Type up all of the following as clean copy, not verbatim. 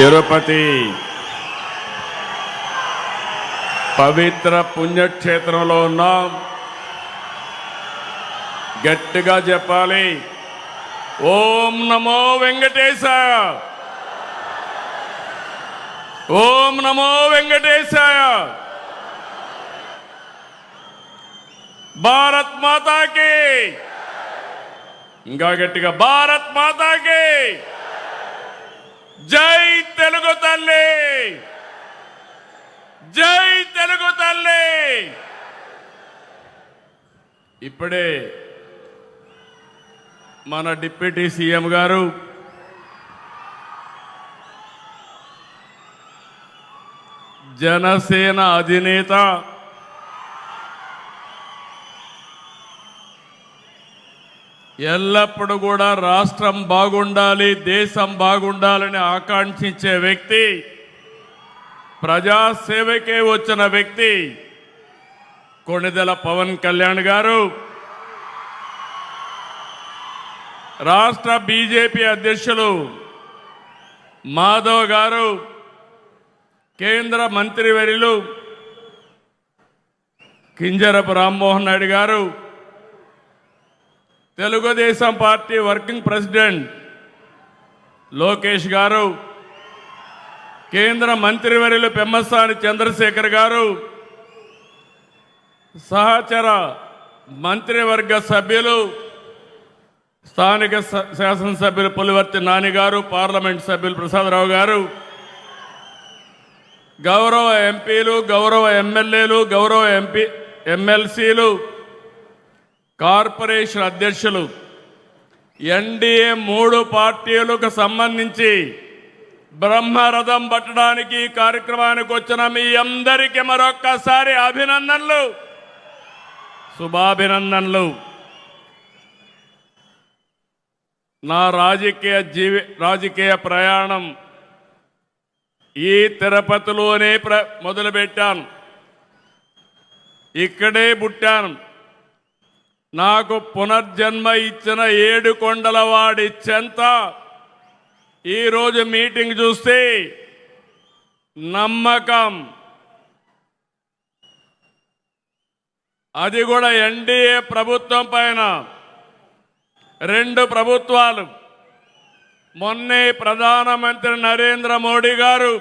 తిరుపతి పవిత్ర పుణ్యక్షేత్రంలో ఉన్నాం. గట్టిగా చెప్పాలి, ఓం నమో వెంకటేశాయ, ఓం నమో వెంకటేశాయ. భారత్ మాతాకి, ఇంకా గట్టిగా భారత్ మాతాకి జై తెలుగు తల్లి, జై తెలుగు తల్లి. ఇప్పుడే మన డిప్యూటీ సీఎం గారు జనసేన అధినేత ఎల్లప్పుడూ కూడా రాష్ట్రం బాగుండాలి, దేశం బాగుండాలని ఆకాంక్షించే వ్యక్తి, ప్రజాసేవకే వచ్చిన వ్యక్తి కొణిదెల పవన్ కళ్యాణ్ గారు, రాష్ట్ర బీజేపీ అధ్యక్షులు మాధవ్ గారు, కేంద్ర మంత్రివర్యులు కింజరపు రామ్మోహన్ నాయుడు గారు, Telugu Desam party working president Lokesh గారు, కేంద్ర మంత్రివర్యులు పెమ్మసాని చంద్రశేఖర్ గారు, సహచర మంత్రివర్గ సభ్యులు స్థానిక శాసనసభ్యులు పులివర్తి నాని గారు, పార్లమెంట్ సభ్యులు ప్రసాదరావు గారు, గౌరవ ఎంపీలు, గౌరవ ఎమ్మెల్యేలు, గౌరవ ఎమ్మెల్సీలు, కార్పొరేషన్ అధ్యక్షులు, ఎన్డీఏ 3 పార్టీలకు సంబంధించి బ్రహ్మరథం పట్టడానికి కార్యక్రమానికి వచ్చిన మీ అందరికీ మరొక్కసారి అభినందనలు, శుభాభినందనలు. నా రాజకీయ ప్రయాణం ఈ తిరుపతిలోనే మొదలుపెట్టాను, ఇక్కడే పుట్టాను. నాకు పునర్జన్మ ఇచ్చిన 7 కొండలవాడి చెంత ఈరోజు మీటింగ్ చూస్తే నమ్మకం, అది కూడా ఎన్డీఏ ప్రభుత్వం పైన. 2 ప్రభుత్వాలు, మొన్నే ప్రధానమంత్రి నరేంద్ర మోడీ గారు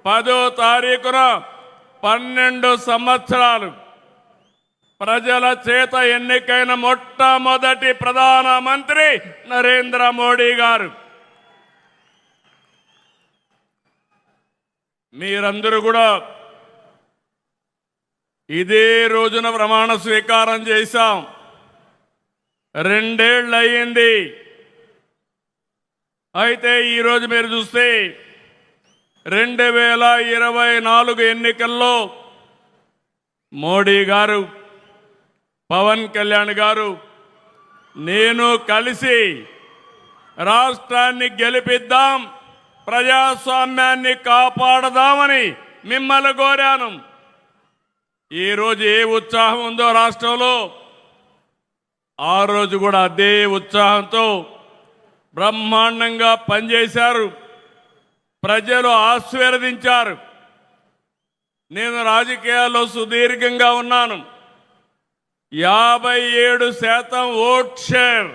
10వ తారీఖున 12 సంవత్సరాలు ప్రజల చేత ఎన్నికైన మొట్టమొదటి ప్రధానమంత్రి నరేంద్ర మోడీ గారు. మీరందరూ కూడా ఇదే రోజున ప్రమాణ స్వీకారం చేశాం. 2 ఏళ్ళు అయ్యింది. అయితే ఈరోజు మీరు చూస్తే 2024 ఎన్నికల్లో మోడీ గారు, పవన్ కళ్యాణ్ గారు, నేను కలిసి రాష్ట్రాన్ని గెలిపిద్దాం, ప్రజాస్వామ్యాన్ని కాపాడదామని మిమ్మల్ని కోరాను. ఈరోజు ఏ ఉత్సాహం ఉందో రాష్ట్రంలో, ఆ రోజు కూడా అదే ఉత్సాహంతో బ్రహ్మాండంగా పనిచేశారు, ప్రజలు ఆశీర్వదించారు. నేను రాజకీయాల్లో సుదీర్ఘంగా ఉన్నాను. 57% ఓట్ షేర్,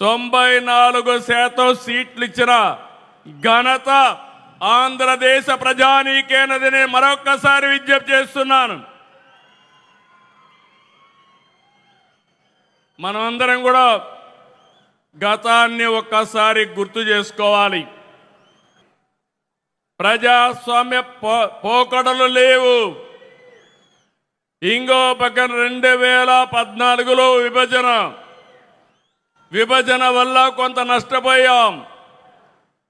94% సీట్లు ఇచ్చిన ఘనత ఆంధ్రదేశ ప్రజానీకేనదని మరొక్కసారి విజ్ఞప్తి చేస్తున్నాను. మనమందరం కూడా గతాన్ని ఒక్కసారి గుర్తు చేసుకోవాలి. ప్రజాస్వామ్య పోకడలు లేవు. ఇంకో పక్కన 2014లో విభజన వల్ల కొంత నష్టపోయాం.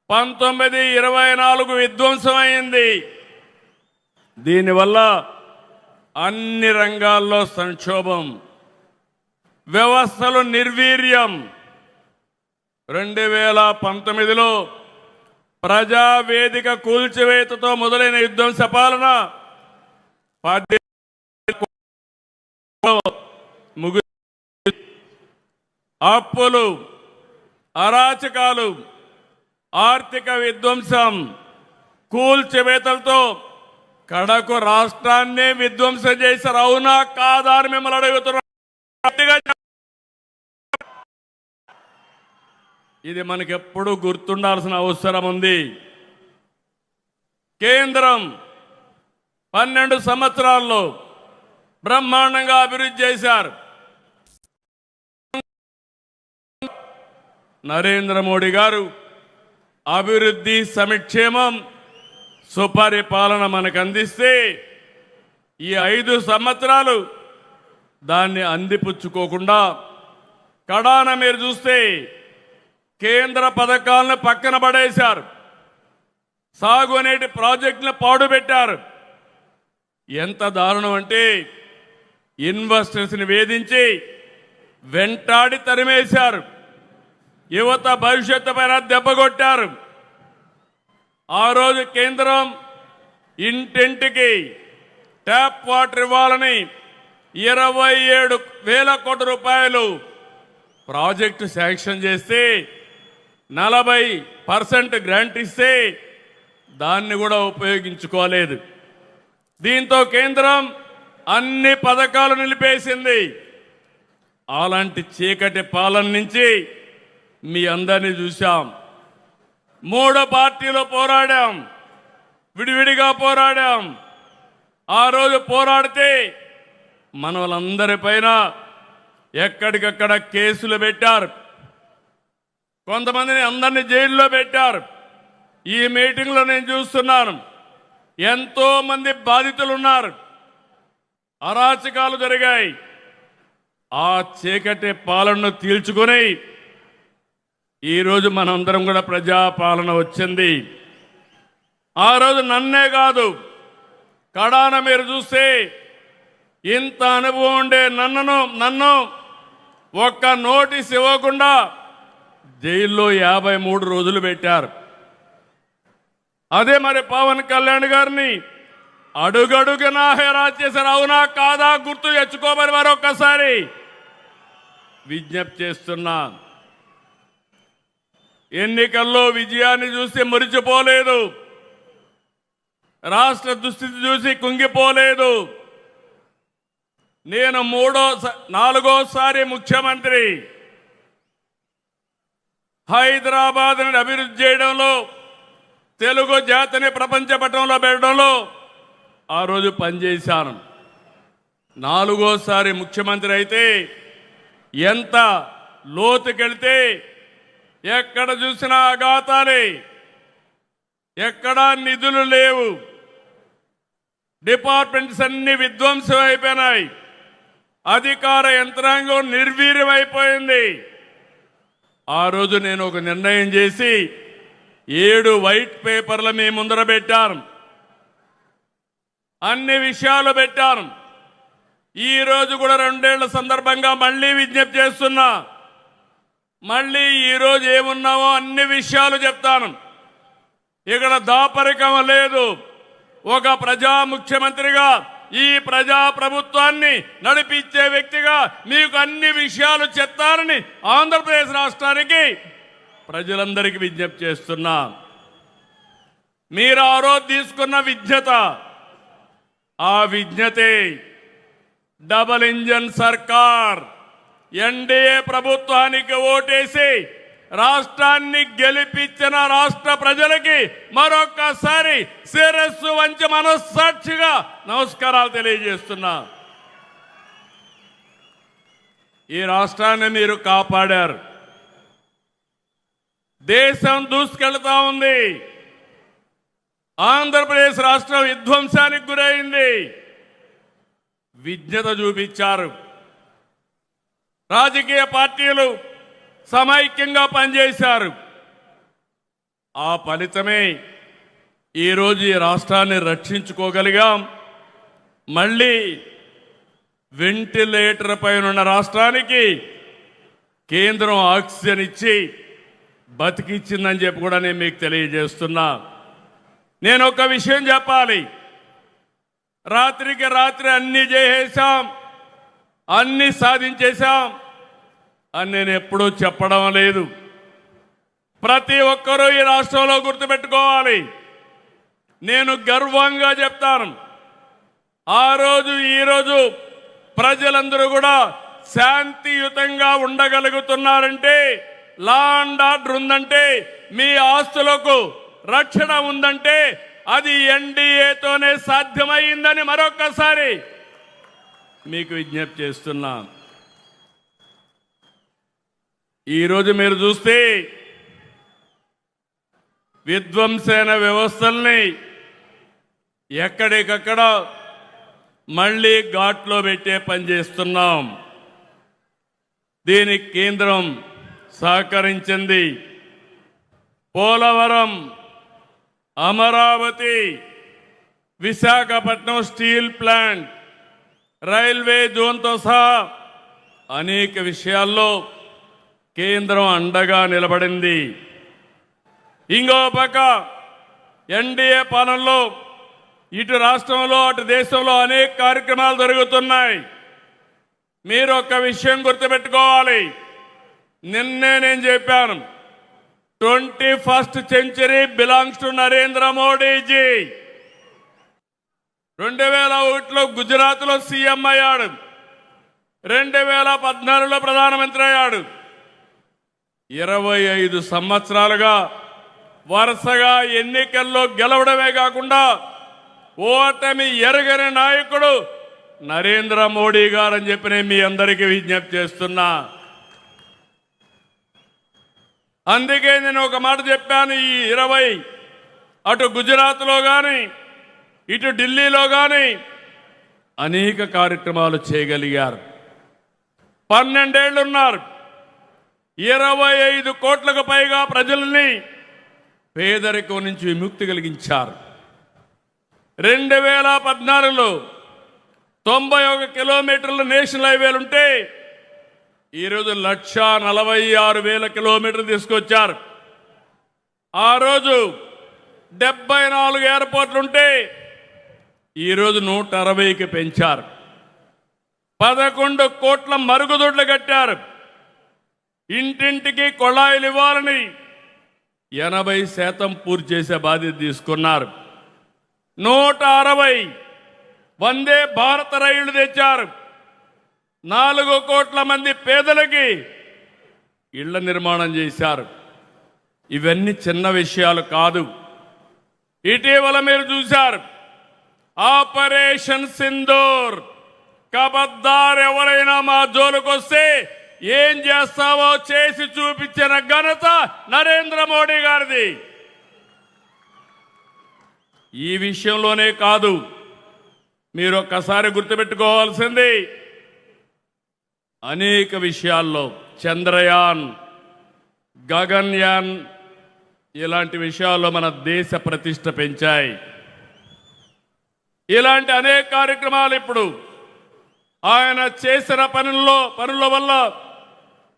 1924 విధ్వంసమైంది. దీనివల్ల అన్ని రంగాల్లో సంక్షోభం, వ్యవస్థలు నిర్వీర్యం. 2019లో ప్రజావేదిక కూల్చివేతతో మొదలైన విధ్వంస పాలన 10 అప్పులు, అరాచకాలు, ఆర్థిక విధ్వంసం, కూల్చివేతలతో కడకు రాష్ట్రాన్ని విధ్వంసం చేశారు. అవునా కాదా అని మిమ్మల్ని అడుగుతున్నారు. ఇది మనకెప్పుడు గుర్తుండాల్సిన అవసరం ఉంది. కేంద్రం 12 సంవత్సరాల్లో బ్రహ్మాండంగా అభివృద్ధి చేశారు. నరేంద్ర మోడీ గారు అభివృద్ధి, సంక్షేమం, సుపరిపాలన మనకు అందిస్తే ఈ 5 సంవత్సరాలు దాన్ని అందిపుచ్చుకోకుండా కడాన మీరు చూస్తే కేంద్ర పథకాలను పక్కన పడేశారు. సాగునీటి ప్రాజెక్టులను పాడుపెట్టారు. ఎంత దారుణం అంటే ఇన్వెస్టర్స్ని వేధించి వెంటాడి తరిమేశారు. యువత భవిష్యత్తు పైన దెబ్బకొట్టారు. ఆ రోజు కేంద్రం ఇంటింటికి ట్యాప్ వాటర్ ఇవ్వాలని 27,000 కోట్ల రూపాయలు ప్రాజెక్టు శాంక్షన్ చేస్తే 40% గ్రాంట్ ఇస్తే దాన్ని కూడా ఉపయోగించుకోలేదు. దీంతో కేంద్రం అన్ని పథకాలు నిలిపేసింది. అలాంటి చీకటి పాలన నుంచి మీ అందరినీ చూశాం. 3 పార్టీలు పోరాడాం, విడివిడిగా పోరాడాం. ఆ రోజు పోరాడితే మన వాళ్ళందరిపైన ఎక్కడికక్కడ కేసులు పెట్టారు. కొంతమందిని అందరినీ జైల్లో పెట్టారు. ఈ మీటింగ్లో నేను చూస్తున్నాను, ఎంతో మంది బాధితులు ఉన్నారు. అరాచకాలు జరిగాయి. ఆ చీకటి పాలనను తీల్చుకొని ఈరోజు మనందరం కూడా ప్రజాపాలన వచ్చింది. ఆ రోజు నన్నే కాదు, కడాన మీరు చూస్తే ఇంత అనుభవం ఉండే నన్ను ఒక్క నోటీస్ ఇవ్వకుండా జైల్లో 53 రోజులు పెట్టారు. అదే మరి పవన్ కళ్యాణ్ గారిని అడుగడుగునా హెరాస్ చేశారు. అవునా కాదా గుర్తు తెచ్చుకోమని మరొక్కసారి విజ్ఞప్తి చేస్తున్నా. ఎన్నికల్లో విజయాన్ని చూసి మురిచిపోలేదు, రాష్ట్ర దుస్థితి చూసి కుంగిపోలేదు. నేను 4వ ముఖ్యమంత్రి. హైదరాబాద్ని అభివృద్ధి చేయడంలో, తెలుగు జాతిని ప్రపంచ పటంలో పెట్టడంలో ఆ రోజు పనిచేశాను. 4వ ముఖ్యమంత్రి అయితే ఎంత లోతుకెళ్తే ఎక్కడ చూసినా ఆఘాతాలే, ఎక్కడా నిధులు లేవు, డిపార్ట్మెంట్స్ అన్ని విధ్వంసం అయిపోయినాయి, అధికార యంత్రాంగం నిర్వీర్యమైపోయింది. ఆ రోజు నేను ఒక నిర్ణయం చేసి 7 వైట్ పేపర్లు మీ ముందర పెట్టాను, అన్ని విషయాలు పెట్టాను. ఈ రోజు కూడా 2 ఏళ్ల సందర్భంగా మళ్ళీ విజ్ఞప్తి చేస్తున్నా. మళ్ళీ ఈరోజు ఏమున్నావో అన్ని విషయాలు చెప్తాను. ఇక్కడ దాపరికం లేదు. ఒక ప్రజా ముఖ్యమంత్రిగా ఈ ప్రజా ప్రభుత్వాన్ని నడిపించే వ్యక్తిగా మీకు అన్ని విషయాలు చెప్తానని ఆంధ్రప్రదేశ్ రాష్ట్రానికి ప్రజలందరికీ విజ్ఞప్తి చేస్తున్నా. మీరు ఆ రోజు తీసుకున్న విజ్ఞత, ఆ విజ్ఞతే డబుల్ ఇంజన్ సర్కార్ ఎన్డీఏ ప్రభుత్వానికి ఓటేసి రాష్ట్రాన్ని గెలిపించిన రాష్ట్ర ప్రజలకి మరొక్కసారి శిరస్సు వంచి మనస్సాక్షిగా నమస్కారాలు తెలియజేస్తున్నా. ఈ రాష్ట్రాన్ని మీరు కాపాడారు. దేశం దూసుకెళ్తా ఉంది. ఆంధ్రప్రదేశ్ రాష్ట్రం విధ్వంసానికి గురైంది. విజ్ఞత చూపించారు. రాజకీయ పార్టీలు సమైక్యంగా పనిచేశారు. ఆ ఫలితమే ఈరోజు ఈ రాష్ట్రాన్ని రక్షించుకోగలిగాం. మళ్ళీ వెంటిలేటర్ పైన ఉన్న రాష్ట్రానికి కేంద్రం ఆక్సిజన్ ఇచ్చి బతికిచ్చిందని చెప్పి కూడా నేను మీకు తెలియజేస్తున్నా. నేను ఒక విషయం చెప్పాలి. రాత్రికి రాత్రి అన్ని చేసేశాం, అన్ని సాధించేశాం అని నేను ఎప్పుడూ చెప్పడం లేదు. ప్రతి ఒక్కరూ ఈ రాష్ట్రంలో గుర్తుపెట్టుకోవాలి. నేను గర్వంగా చెప్తాను, ఆ రోజు ఈ రోజు ప్రజలందరూ కూడా శాంతియుతంగా ఉండగలుగుతున్నారంటే, లా అండ్ ఆర్డర్ ఉందంటే, మీ ఆస్తులకు రక్షణ ఉందంటే అది ఎన్డీఏతోనే సాధ్యమైందని మరొక్కసారి మీకు విజ్ఞప్తి చేస్తున్నా. ఈరోజు మీరు చూస్తే విధ్వంసన వ్యవస్థల్ని ఎక్కడికక్కడ మళ్ళీ ఘాట్లో పెట్టే పని చేస్తున్నాం. దీనికి కేంద్రం సహకరించింది. Polavaram, Amaravati, Visakhapatnam steel plant, railway జోన్తో సహా అనేక విషయాల్లో కేంద్రం అండగా నిలబడింది. ఇంకో పక్క ఎన్డీఏ పాలనలో ఇటు రాష్ట్రంలో అటు దేశంలో అనేక కార్యక్రమాలు జరుగుతున్నాయి. మీరు ఒక విషయం గుర్తుపెట్టుకోవాలి. నిన్నే నేను చెప్పాను, 21st century belongs to Narendra Modiji. 2001లో గుజరాత్లో సీఎం అయ్యాడు, 2014లో ప్రధానమంత్రి అయ్యాడు. 25 సంవత్సరాలుగా వరుసగా ఎన్నికల్లో గెలవడమే కాకుండా ఓటమి ఎరగని నాయకుడు నరేంద్ర మోడీ గారు అని చెప్పి నేను మీ అందరికీ విజ్ఞప్తి చేస్తున్నా. అందుకే నేను ఒక మాట చెప్పాను, ఈ 20 అటు గుజరాత్లో కానీ ఇటు ఢిల్లీలో కానీ అనేక కార్యక్రమాలు చేయగలిగారు. 12 ఏళ్ళు ఉన్నారు, 25 కోట్లకు పైగా ప్రజల్ని పేదరికం నుంచి విముక్తి కలిగించారు. 2014లో 91 కిలోమీటర్ల నేషనల్ హైవేలుంటే ఈరోజు 1,46,000 కిలోమీటర్లు తీసుకొచ్చారు. ఆ రోజు 74 ఎయిర్పోర్ట్లుంటే ఈరోజు 160కి పెంచారు. 11 కోట్ల మరుగుదొడ్లు కట్టారు. ఇంటింటికి కొళాయిలు ఇవ్వాలని 80% పూర్తి చేసే బాధ్యత తీసుకున్నారు. 160 వందే భారత రైళ్లు తెచ్చారు. 4 కోట్ల మంది పేదలకి ఇళ్ల నిర్మాణం చేశారు. ఇవన్నీ చిన్న విషయాలు కాదు. ఇటీవల మీరు చూశారు ఆపరేషన్ సింధూర్. కబద్దార్, ఎవరైనా మా జోలుకొస్తే ఏం చేస్తావో చేసి చూపించిన ఘనత నరేంద్ర మోడీ గారిది. ఈ విషయంలోనే కాదు, మీరు ఒక్కసారి గుర్తుపెట్టుకోవాల్సింది అనేక విషయాల్లో చంద్రయాన్, గగన్యాన్ ఇలాంటి విషయాల్లో మన దేశ ప్రతిష్ట పెంచాయి. ఇలాంటి అనేక కార్యక్రమాలు ఇప్పుడు ఆయన చేసిన పనుల వల్ల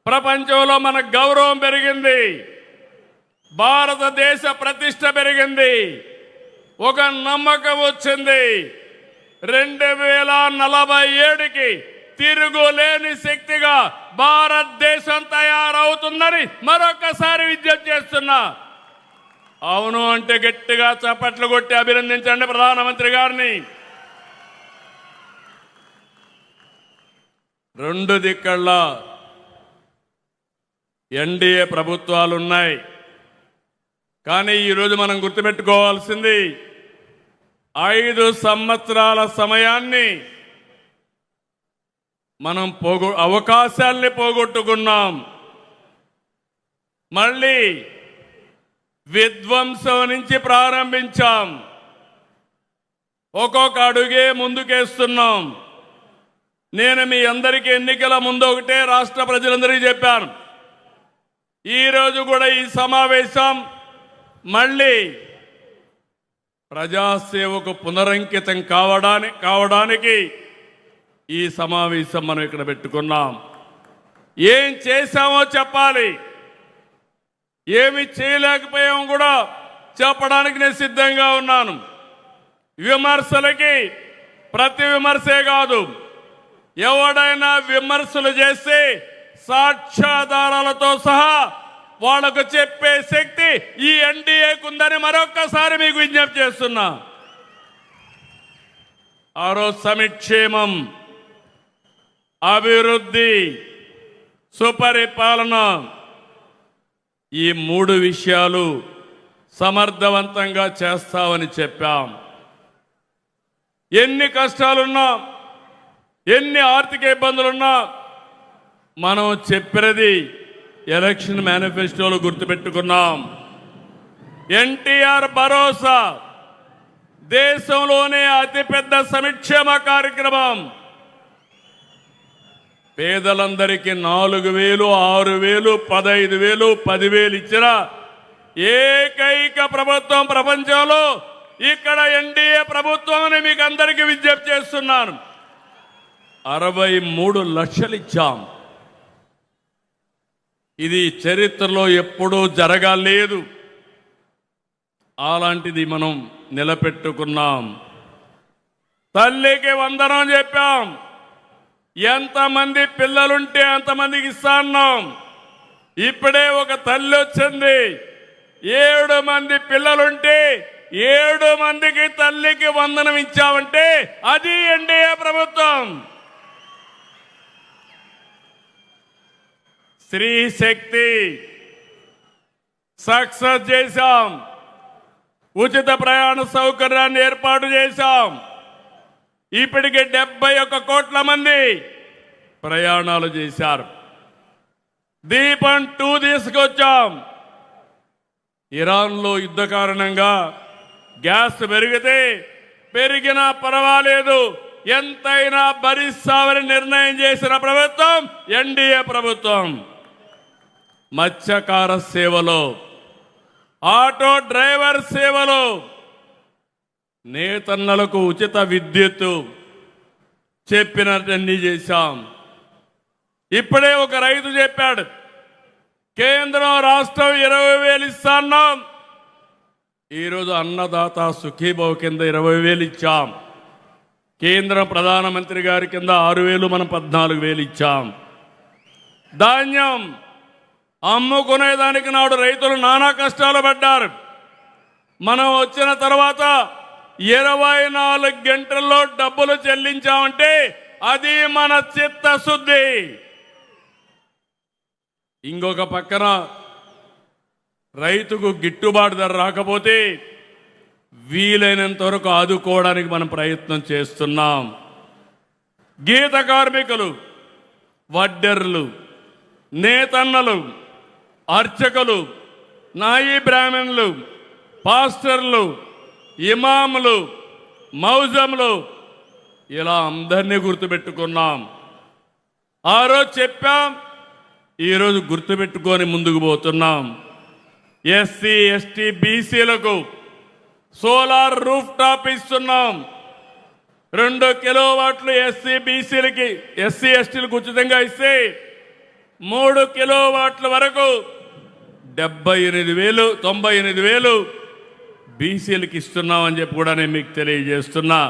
ప్రపంచంలో మన గౌరవం పెరిగింది, భారతదేశ ప్రతిష్ట పెరిగింది, ఒక నమ్మకం వచ్చింది. 2047కి తిరుగులేని శక్తిగా భారతదేశం తయారవుతుందని మరొకసారి విజ్ఞప్తి చేస్తున్నా. అవును అంటే గట్టిగా చప్పట్లు కొట్టి అభినందించండి ప్రధానమంత్రి గారిని. 2 దిక్కళ్ళ ఎన్డీఏ ప్రభుత్వాలు ఉన్నాయి. కానీ ఈరోజు మనం గుర్తుపెట్టుకోవాల్సింది 5 సంవత్సరాల సమయాన్ని మనం అవకాశాల్ని పోగొట్టుకున్నాం. మళ్ళీ విధ్వంసం నుంచి ప్రారంభించాం. ఒక్కొక్క అడుగే ముందుకేస్తున్నాం. నేను మీ అందరికీ ఎన్నికల ముందు ఒకటే రాష్ట్ర ప్రజలందరికీ చెప్పాను, ఈరోజు కూడా ఈ సమావేశం మళ్ళీ ప్రజాసేవకు పునరంకితం కావడానికి ఈ సమావేశం మనం ఇక్కడ పెట్టుకున్నాం. ఏం చేశామో చెప్పాలి, ఏమి చేయలేకపోయామో కూడా చెప్పడానికి నేను సిద్ధంగా ఉన్నాను. విమర్శలకి ప్రతి విమర్శే కాదు, ఎవడైనా విమర్శలు చేస్తే సాక్ష్యాధారాలతో సహా వాళ్ళకు చెప్పే శక్తి ఈ ఎన్డీఏకు ఉందని మరొక్కసారి మీకు విజ్ఞప్తి చేస్తున్నా. ఆ రోజు సంక్షేమం, అభివృద్ధి, సుపరిపాలన, ఈ 3 విషయాలు సమర్థవంతంగా చేస్తామని చెప్పాం. ఎన్ని కష్టాలున్నా, ఎన్ని ఆర్థిక ఇబ్బందులున్నా మనం చెప్పినది ఎలక్షన్ మేనిఫెస్టోలో గుర్తుపెట్టుకున్నాం. ఎన్టీఆర్ భరోసా దేశంలోనే అతిపెద్ద సంక్షేమ కార్యక్రమం. పేదలందరికీ 4,000, 6,000, 15,000, 10,000 ఇచ్చిన ఏకైక ప్రభుత్వం ప్రపంచంలో ఇక్కడ ఎన్డీఏ ప్రభుత్వం అని మీకు అందరికీ విజ్ఞప్తి చేస్తున్నాను. 63 లక్షలు ఇచ్చాం. ఇది చరిత్రలో ఎప్పుడూ జరగలేదు. అలాంటిది మనం నిలబెట్టుకున్నాం. తల్లికి వందనం చెప్పాం. ఎంతమంది పిల్లలుంటే అంతమందికి ఇస్తాన్నాం. ఇప్పుడే ఒక తల్లి వచ్చింది. 7 మంది పిల్లలుంటే 7 మందికి తల్లికి వందనం ఇచ్చామంటే అది ఎన్డీఏ ప్రభుత్వం. స్త్రీ శక్తి సక్సెస్ చేశాం. ఉచిత ప్రయాణ సౌకర్యాన్ని ఏర్పాటు చేశాం. ఇప్పటికే 71 కోట్ల మంది ప్రయాణాలు చేశారు. దీపం 2 తీసుకొచ్చాం. ఇరాన్లో యుద్ధ కారణంగా గ్యాస్ పెరిగితే పెరిగినా పర్వాలేదు, ఎంతైనా భరిస్తామని నిర్ణయం చేసిన ప్రభుత్వం ఎన్డీఏ ప్రభుత్వం. మత్స్యకార సేవలో, ఆటో డ్రైవర్ సేవలో, నేతన్నలకు ఉచిత విద్యుత్తు చెప్పినట్టు చేశాం. ఇప్పుడే ఒక రైతు చెప్పాడు, కేంద్రం రాష్ట్రం 20,000 ఇస్తాన్నాం. ఈరోజు అన్నదాత సుఖీభావ కింద 20,000 ఇచ్చాం. కేంద్రం ప్రధానమంత్రి గారి కింద 6,000, మనం 14,000 ఇచ్చాం. ధాన్యం అమ్ముకునేదానికి నాడు రైతులు నానా కష్టాలు పడ్డారు. మనం వచ్చిన తర్వాత 24 గంటల్లో డబ్బులు చెల్లించామంటే అది మన చిత్తశుద్ధి. ఇంకొక పక్కన రైతుకు గిట్టుబాటు ధర రాకపోతే వీలైనంత వరకు ఆదుకోవడానికి మనం ప్రయత్నం చేస్తున్నాం. గీత కార్మికులు, వడ్డెర్లు, నేతన్నలు, అర్చకులు, నాయీ బ్రాహ్మణులు, పాస్టర్లు, ఇమాములు, మౌజములు, ఇలా అందరినీ గుర్తుపెట్టుకున్నాం. ఆ రోజు చెప్పాం, ఈరోజు గుర్తుపెట్టుకొని ముందుకు పోతున్నాం. ఎస్సీ, ఎస్టీ, బీసీలకు సోలార్ రూఫ్ టాప్ ఇస్తున్నాం. 2 కిలోవాట్లు ఎస్సీ బీసీలకి, ఎస్సీ ఎస్టీలకు ఉచితంగా ఇస్తే 3 కిలోవాట్ల వరకు 78,000, 98,000 బీసీలకు ఇస్తున్నామని చెప్పి కూడా నేను మీకు తెలియజేస్తున్నా.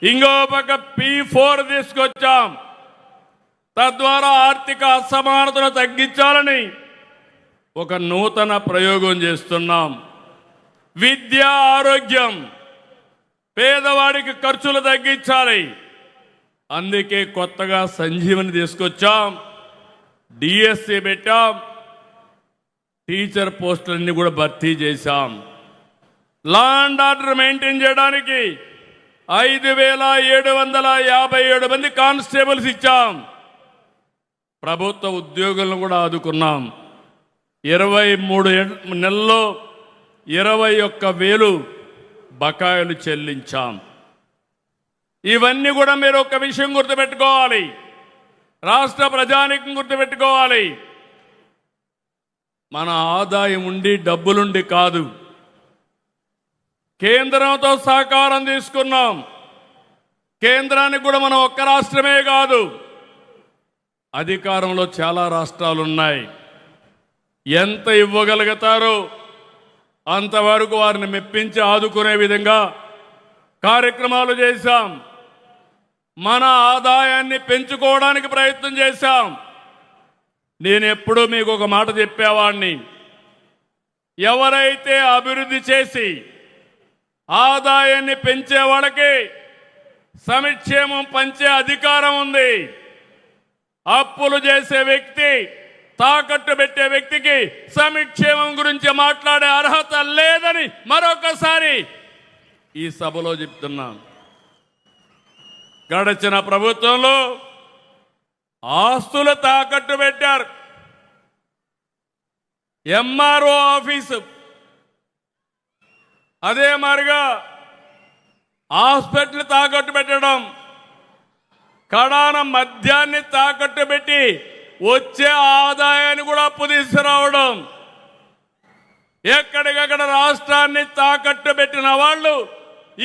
ఇంకో పక్క P4 తీసుకొచ్చాం. తద్వారా ఆర్థిక అసమానతను తగ్గించాలని ఒక నూతన ప్రయోగం చేస్తున్నాం. విద్య, ఆరోగ్యం, పేదవాడికి ఖర్చులు తగ్గించాలి. అందుకే కొత్తగా సంజీవని తీసుకొచ్చాం. డిఎస్సి పెట్టాం. టీచర్ పోస్టులన్నీ కూడా భర్తీ చేశాం. లా అండ్ ఆర్డర్ మెయింటైన్ చేయడానికి 5,757 మంది కానిస్టేబుల్స్ ఇచ్చాం. ప్రభుత్వ ఉద్యోగులను కూడా ఆదుకున్నాం. 23 నెలల్లో 21,000 బకాయిలు చెల్లించాం. ఇవన్నీ కూడా మీరు ఒక విషయం గుర్తుపెట్టుకోవాలి, రాష్ట్ర ప్రజానీకం గుర్తుపెట్టుకోవాలి. మన ఆదాయం ఉండి డబ్బులుండి కాదు, కేంద్రంతో సహకారం తీసుకున్నాం. కేంద్రానికి కూడా మనం ఒక్క రాష్ట్రమే కాదు, అధికారంలో చాలా రాష్ట్రాలు ఉన్నాయి. ఎంత ఇవ్వగలుగుతారో అంతవరకు వారిని మెప్పించి ఆదుకునే విధంగా కార్యక్రమాలు చేశాం. మన ఆదాయాన్ని పెంచుకోవడానికి ప్రయత్నం చేశాం. నేను ఎప్పుడూ మీకు ఒక మాట చెప్పేవాడిని, ఎవరైతే అభివృద్ధి చేసి ఆదాయాన్ని పెంచే వాళ్ళకి సంక్షేమం పంచే అధికారం ఉంది. అప్పులు చేసే వ్యక్తి, తాకట్టు పెట్టే వ్యక్తికి సంక్షేమం గురించి మాట్లాడే అర్హత లేదని మరొకసారి ఈ సభలో చెప్తున్నాను. గడిచిన ప్రభుత్వంలో ఆస్తులు తాకట్టు పెట్టారు. ఎంఆర్ఓ ఆఫీసు, అదే మాదిరిగా హాస్పిటల్ తాకట్టు పెట్టడం, కడాన మద్యాన్ని తాకట్టు పెట్టి వచ్చే ఆదాయాన్ని కూడా అప్పు తీసుకురావడం, ఎక్కడికక్కడ రాష్ట్రాన్ని తాకట్టు పెట్టిన వాళ్ళు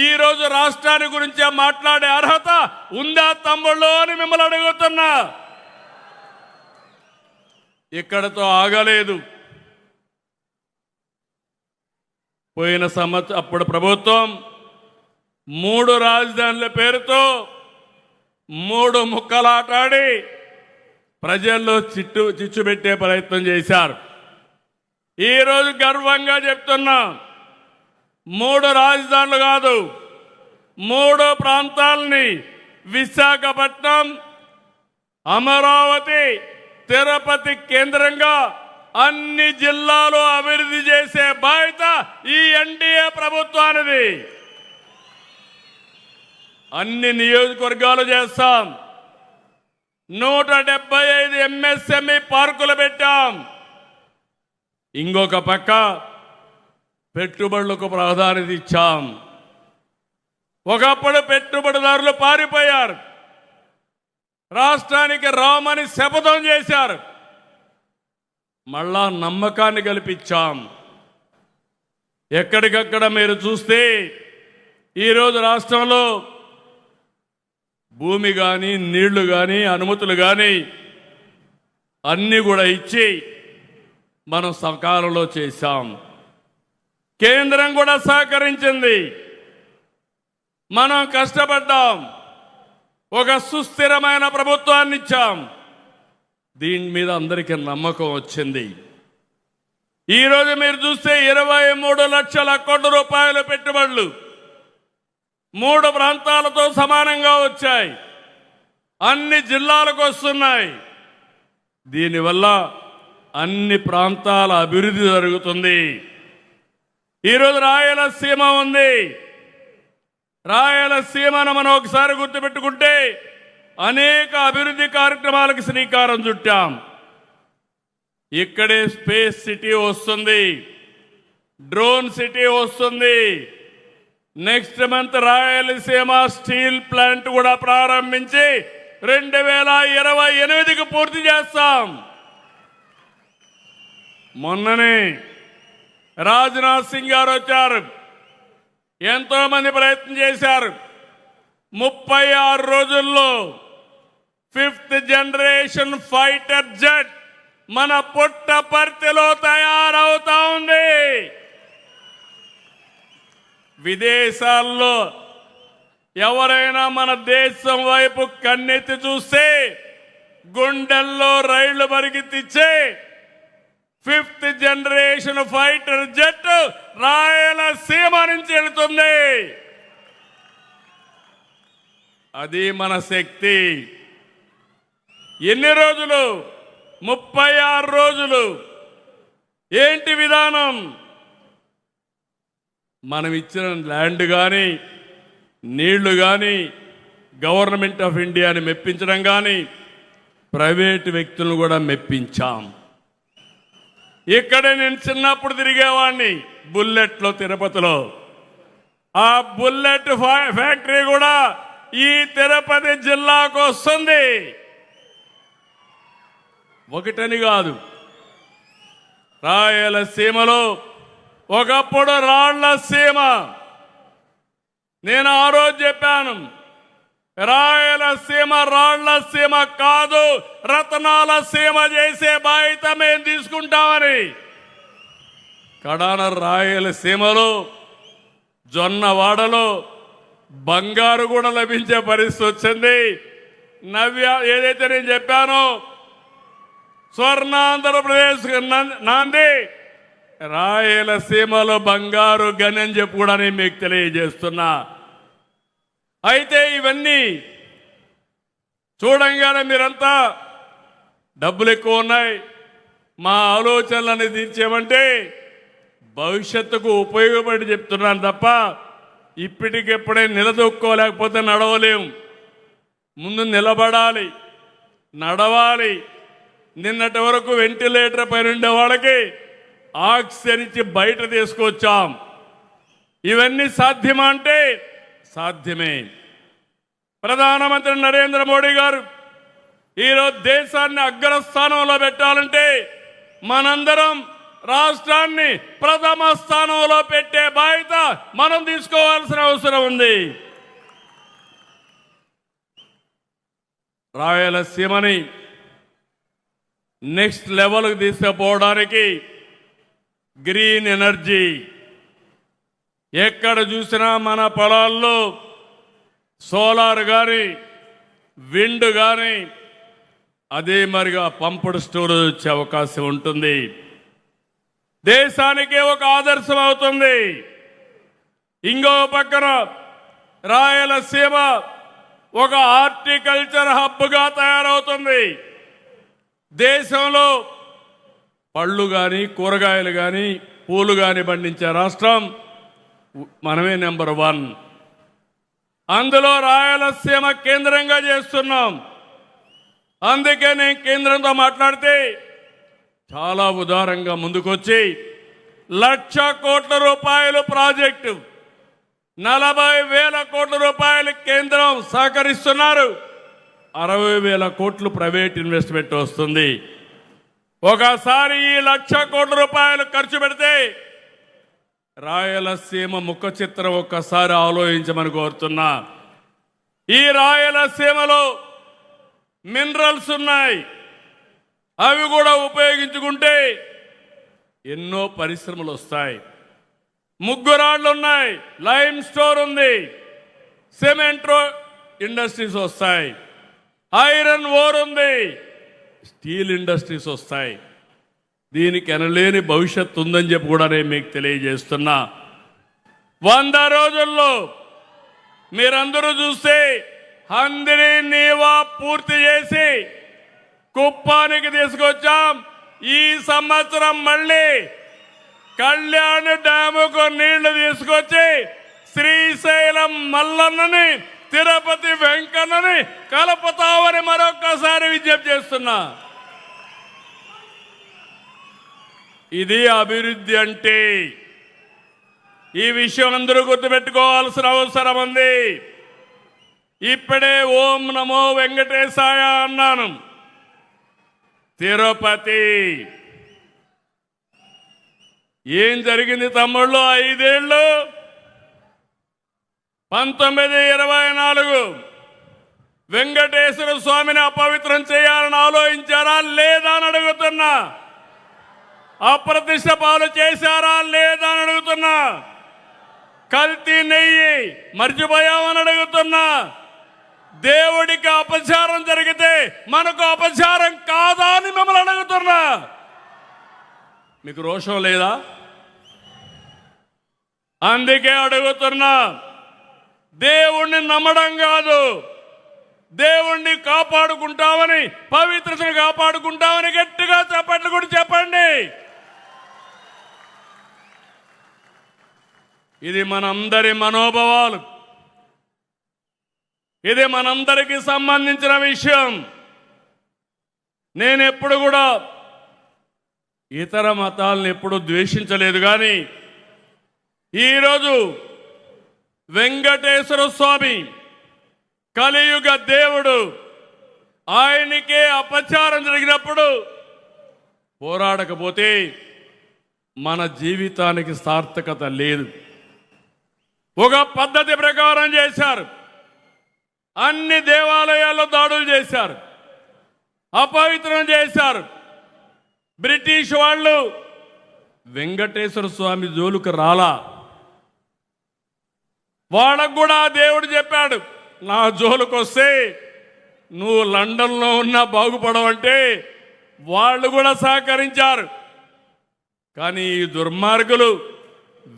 ఈరోజు రాష్ట్రాన్ని గురించి మాట్లాడే అర్హత ఉందా తమ్ముళ్ళు అని మిమ్మల్ని అడుగుతున్నా. ఇక్కడతో ఆగలేదు. పోయిన సంవత్సరం అప్పుడు ప్రభుత్వం 3 రాజధానుల పేరుతో 3 ముక్కలాటాడి ప్రజల్లో చిచ్చు పెట్టే ప్రయత్నం చేశారు. ఈరోజు గర్వంగా చెప్తున్నా, 3 రాజధానులు కాదు, 3 ప్రాంతాలని విశాఖపట్నం, అమరావతి, తిరుపతి కేంద్రంగా అన్ని జిల్లాలు అభివృద్ధి చేసే బాధ్యత ఈ ఎన్డీఏ ప్రభుత్వానిది. అన్ని నియోజకవర్గాలు చేస్తాం. 175 ఎంఎస్ఎంఈ పార్కులు పెట్టాం. ఇంకొక పక్క పెట్టుబడులకు ప్రాధాన్యత ఇచ్చాం. ఒకప్పుడు పెట్టుబడిదారులు పారిపోయారు, రాష్ట్రానికి రామని శపథం చేశారు. మళ్ళా నమ్మకాన్ని కల్పించాం. ఎక్కడికక్కడ మీరు చూస్తే ఈరోజు రాష్ట్రంలో భూమి కానీ, నీళ్లు కానీ, అనుమతులు కానీ అన్నీ కూడా ఇచ్చి మనం సకాలంలో చేశాం. కేంద్రం కూడా సహకరించింది. మనం కష్టపడ్డాం, ఒక సుస్థిరమైన ప్రభుత్వాన్ని ఇచ్చాం. దీని మీద అందరికీ నమ్మకం వచ్చింది. ఈరోజు మీరు చూస్తే 23 లక్షల కోట్ల రూపాయల పెట్టుబడులు 3 ప్రాంతాలతో సమానంగా వచ్చాయి, అన్ని జిల్లాలకు వస్తున్నాయి. దీనివల్ల అన్ని ప్రాంతాల అభివృద్ధి జరుగుతుంది. ఈరోజు రాయలసీమ ఉంది. రాయలసీమను మనం ఒకసారి గుర్తుపెట్టుకుంటే అనేక అభివృద్ధి కార్యక్రమాలకు శ్రీకారం చుట్టాం. ఇక్కడే స్పేస్ సిటీ వస్తుంది, డ్రోన్ సిటీ వస్తుంది. Next month Rayalaseema steel plant కూడా ప్రారంభించి 2028కి పూర్తి చేస్తాం. మొన్ననే రాజ్నాథ్ సింగ్ గారు వచ్చారు, ఎంతో మంది ప్రయత్నం చేశారు. 36 రోజుల్లో 5th జనరేషన్ ఫైటర్ జెట్ మన పుట్టపర్తిలో తయారవుతా ఉంది. విదేశాల్లో ఎవరైనా మన దేశం వైపు కన్నెత్తి చూస్తే గుండెల్లో రైళ్లు పరిగెత్తిచ్చే 5th generation fighter jet Rayalaseema నుంచి వెళుతుంది. అది మన శక్తి. ఎన్ని రోజులు? 36 రోజులు. ఏంటి విధానం? మనం ఇచ్చిన ల్యాండ్ కానీ, నీళ్లు కానీ, గవర్నమెంట్ ఆఫ్ ఇండియాని మెప్పించడం కానీ, ప్రైవేటు వ్యక్తులను కూడా మెప్పించాం. ఇక్కడే నేను చిన్నప్పుడు తిరిగేవాడిని బుల్లెట్లో, తిరుపతిలో. ఆ బుల్లెట్ ఫ్యాక్టరీ కూడా ఈ తిరుపతి జిల్లాకు వస్తుంది. ఒకటని కాదు, రాయలసీమలో ఒకప్పుడు రాళ్ల సీమ. నేను ఆ రోజు చెప్పాను, రాయలసీమ రాళ్ల సీమ కాదు, రత్నాల సీమ చేసే బాధ్యత మేము తీసుకుంటామని. కడాన రాయలసీమలో జొన్నవాడలో బంగారు కూడా లభించే పరిస్థితి వచ్చింది. నవ్య ఏదైతే నేను చెప్పానో, స్వర్ణాంధ్రప్రదేశ్ నాంది రాయలసీమలో బంగారు గని అని చెప్పి కూడా నేను మీకు తెలియజేస్తున్నా. అయితే ఇవన్నీ చూడంగానే మీరంతా డబ్బులు ఎక్కువ ఉన్నాయి, మా ఆలోచనలని తీర్చేమంటే భవిష్యత్తుకు ఉపయోగపడి చెప్తున్నాను తప్ప ఇప్పటికెప్పుడే నిలదొక్కోలేకపోతే నడవలేము. ముందు నిలబడాలి, నడవాలి. నిన్నటి వరకు వెంటిలేటర్ పైన ఉండే వాళ్ళకి ఆక్సిజన్ ఇచ్చి బయట తీసుకొచ్చాం. ఇవన్నీ సాధ్యమా అంటే సాధ్యమే. ప్రధానమంత్రి నరేంద్ర మోడీ గారు ఈరోజు దేశాన్ని అగ్రస్థానంలో పెట్టాలంటే మనందరం రాష్ట్రాన్ని ప్రథమ స్థానంలో పెట్టే బాధ్యత మనం తీసుకోవాల్సిన అవసరం ఉంది. రాయలసీమని నెక్స్ట్ లెవెల్కి తీసుకుపోవడానికి గ్రీన్ ఎనర్జీ ఎక్కడ చూసినా మన పొలాల్లో సోలార్ కానీ విండ్ కానీ అదే మరిగా పంపుడు స్టోరేజ్ వచ్చే అవకాశం ఉంటుంది. దేశానికే ఒక ఆదర్శం అవుతుంది. ఇంకో పక్కన రాయలసీమ ఒక హార్టికల్చర్ హబ్గా తయారవుతుంది. దేశంలో పళ్ళు కానీ కూరగాయలు కానీ పూలు కానీ పండించే రాష్ట్రం మనమే నెంబర్ 1. అందులో రాయలసీమ కేంద్రంగా చేస్తున్నాం. అందుకే నేను కేంద్రంతో మాట్లాడితే చాలా ఉదారంగా ముందుకొచ్చి 1,00,000 కోట్ల రూపాయలు ప్రాజెక్టు, 40,000 కోట్ల రూపాయలు కేంద్రం సహకరిస్తున్నారు, 60,000 కోట్లు ప్రైవేట్ ఇన్వెస్ట్మెంట్ వస్తుంది. ఒకసారి ఈ 1,00,000 కోట్ల రూపాయలు ఖర్చు పెడితే రాయలసీమ ముఖ చిత్రం ఒక్కసారి ఆలోచించమని కోరుతున్నా. ఈ రాయలసీమలో మినరల్స్ ఉన్నాయి, అవి కూడా ఉపయోగించుకుంటే ఎన్నో పరిశ్రమలు వస్తాయి. ముగ్గురాళ్ళు ఉన్నాయి, లైమ్ స్టోర్ ఉంది, సిమెంట్ ఇండస్ట్రీస్ వస్తాయి, ఐరన్ ఓర్ ఉంది, స్టీల్ ఇండస్ట్రీస్ వస్తాయి. దీనికి ఎనలేని భవిష్యత్తు ఉందని చెప్పి కూడా నేను మీకు తెలియజేస్తున్నా. 100 రోజుల్లో మీరందరూ చూస్తే హందిని నీవా పూర్తి చేసి కుప్పానికి తీసుకొచ్చాం. ఈ సంవత్సరం మళ్ళీ కళ్యాణ్ డ్యాముకు నీళ్లు తీసుకొచ్చి శ్రీశైలం మల్లన్నని తిరుపతి వెంకన్నని కలుపుతామని మరొక్కసారి విజ్ఞప్తి చేస్తున్నా. ఇది అభివృద్ధి అంటే. ఈ విషయం అందరూ గుర్తుపెట్టుకోవాల్సిన అవసరం ఉంది. ఇప్పుడే ఓం నమో వెంకటేశాయ అన్నాను. తిరుపతి ఏం జరిగింది తమ్ముళ్ళు? 5 ఏళ్ళు 1924 వెంకటేశ్వర స్వామిని అపవిత్రం చేయాలని ఆలోచించారా లేదా అని అడుగుతున్నా. అప్రతిష్ట పాలు చేశారా లేదా అని అడుగుతున్నా. కల్తీ నెయ్యి మర్చిపోయామని అడుగుతున్నా. దేవుడికి అపచారం జరిగితే మనకు అపచారం కాదా అని మిమ్మల్ని అడుగుతున్నా. మీకు రోషం లేదా? అందుకే అడుగుతున్నా. దేవుణ్ణి నమ్మడం కాదు, దేవుణ్ణి కాపాడుకుంటామని, పవిత్రతను కాపాడుకుంటామని గట్టిగా చప్పట్లు కూడా చెప్పండి. ఇది మనందరి మనోభావాలు, ఇది మనందరికీ సంబంధించిన విషయం. నేను ఎప్పుడు కూడా ఇతర మతాలను ఎప్పుడు ద్వేషించలేదు. కానీ ఈరోజు వెంకటేశ్వర స్వామి కలియుగ దేవుడు, ఆయనకే అపచారం జరిగినప్పుడు పోరాడకపోతే మన జీవితానికి సార్థకత లేదు. ఒక పద్ధతి ప్రకారం చేశారు. అన్ని దేవాలయాల్లో దాడులు చేశారు, అపవిత్రం చేశారు. బ్రిటిష్ వాళ్ళు వెంకటేశ్వర స్వామి జోలుకు రాలా. వాళ్ళకు కూడా దేవుడు చెప్పాడు, నా జోలుకు వస్తే నువ్వు లండన్లో ఉన్నా బాగుపడవంటే వాళ్ళు కూడా సహకరించారు. కానీ ఈ దుర్మార్గులు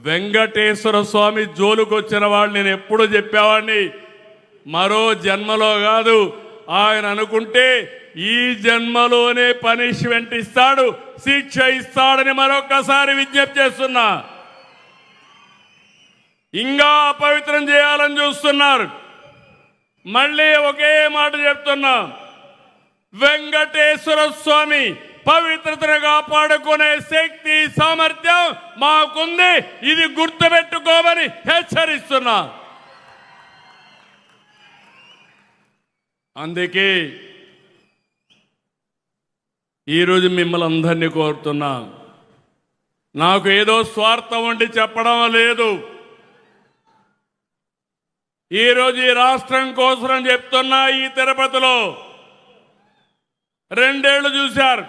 వెంకటేశ్వర స్వామి జోలుకొచ్చిన వాళ్ళు నేను ఎప్పుడు చెప్పేవాడిని, మరో జన్మలో కాదు, ఆయన అనుకుంటే ఈ జన్మలోనే పనిష్మెంట్ ఇస్తాడు, శిక్ష ఇస్తాడని మరొక్కసారి విజ్ఞప్తి చేస్తున్నా. ఇంకా అపవిత్రం చేయాలని చూస్తున్నారు. మళ్ళీ ఒకే మాట చెప్తున్నా, వెంకటేశ్వర స్వామి పవిత్రతను కాపాడుకునే శక్తి సామర్థ్యం మాకుంది, ఇది గుర్తుపెట్టుకోమని హెచ్చరిస్తున్నా. అందుకే ఈరోజు మిమ్మల్ని అందరినీ కోరుతున్నా, నాకు ఏదో స్వార్థం ఉండి చెప్పడం లేదు. ఈరోజు ఈ రాష్ట్రం కోసం చెప్తున్నా. ఈ తిరుపతిలో 2 ఏళ్లు చూశారు.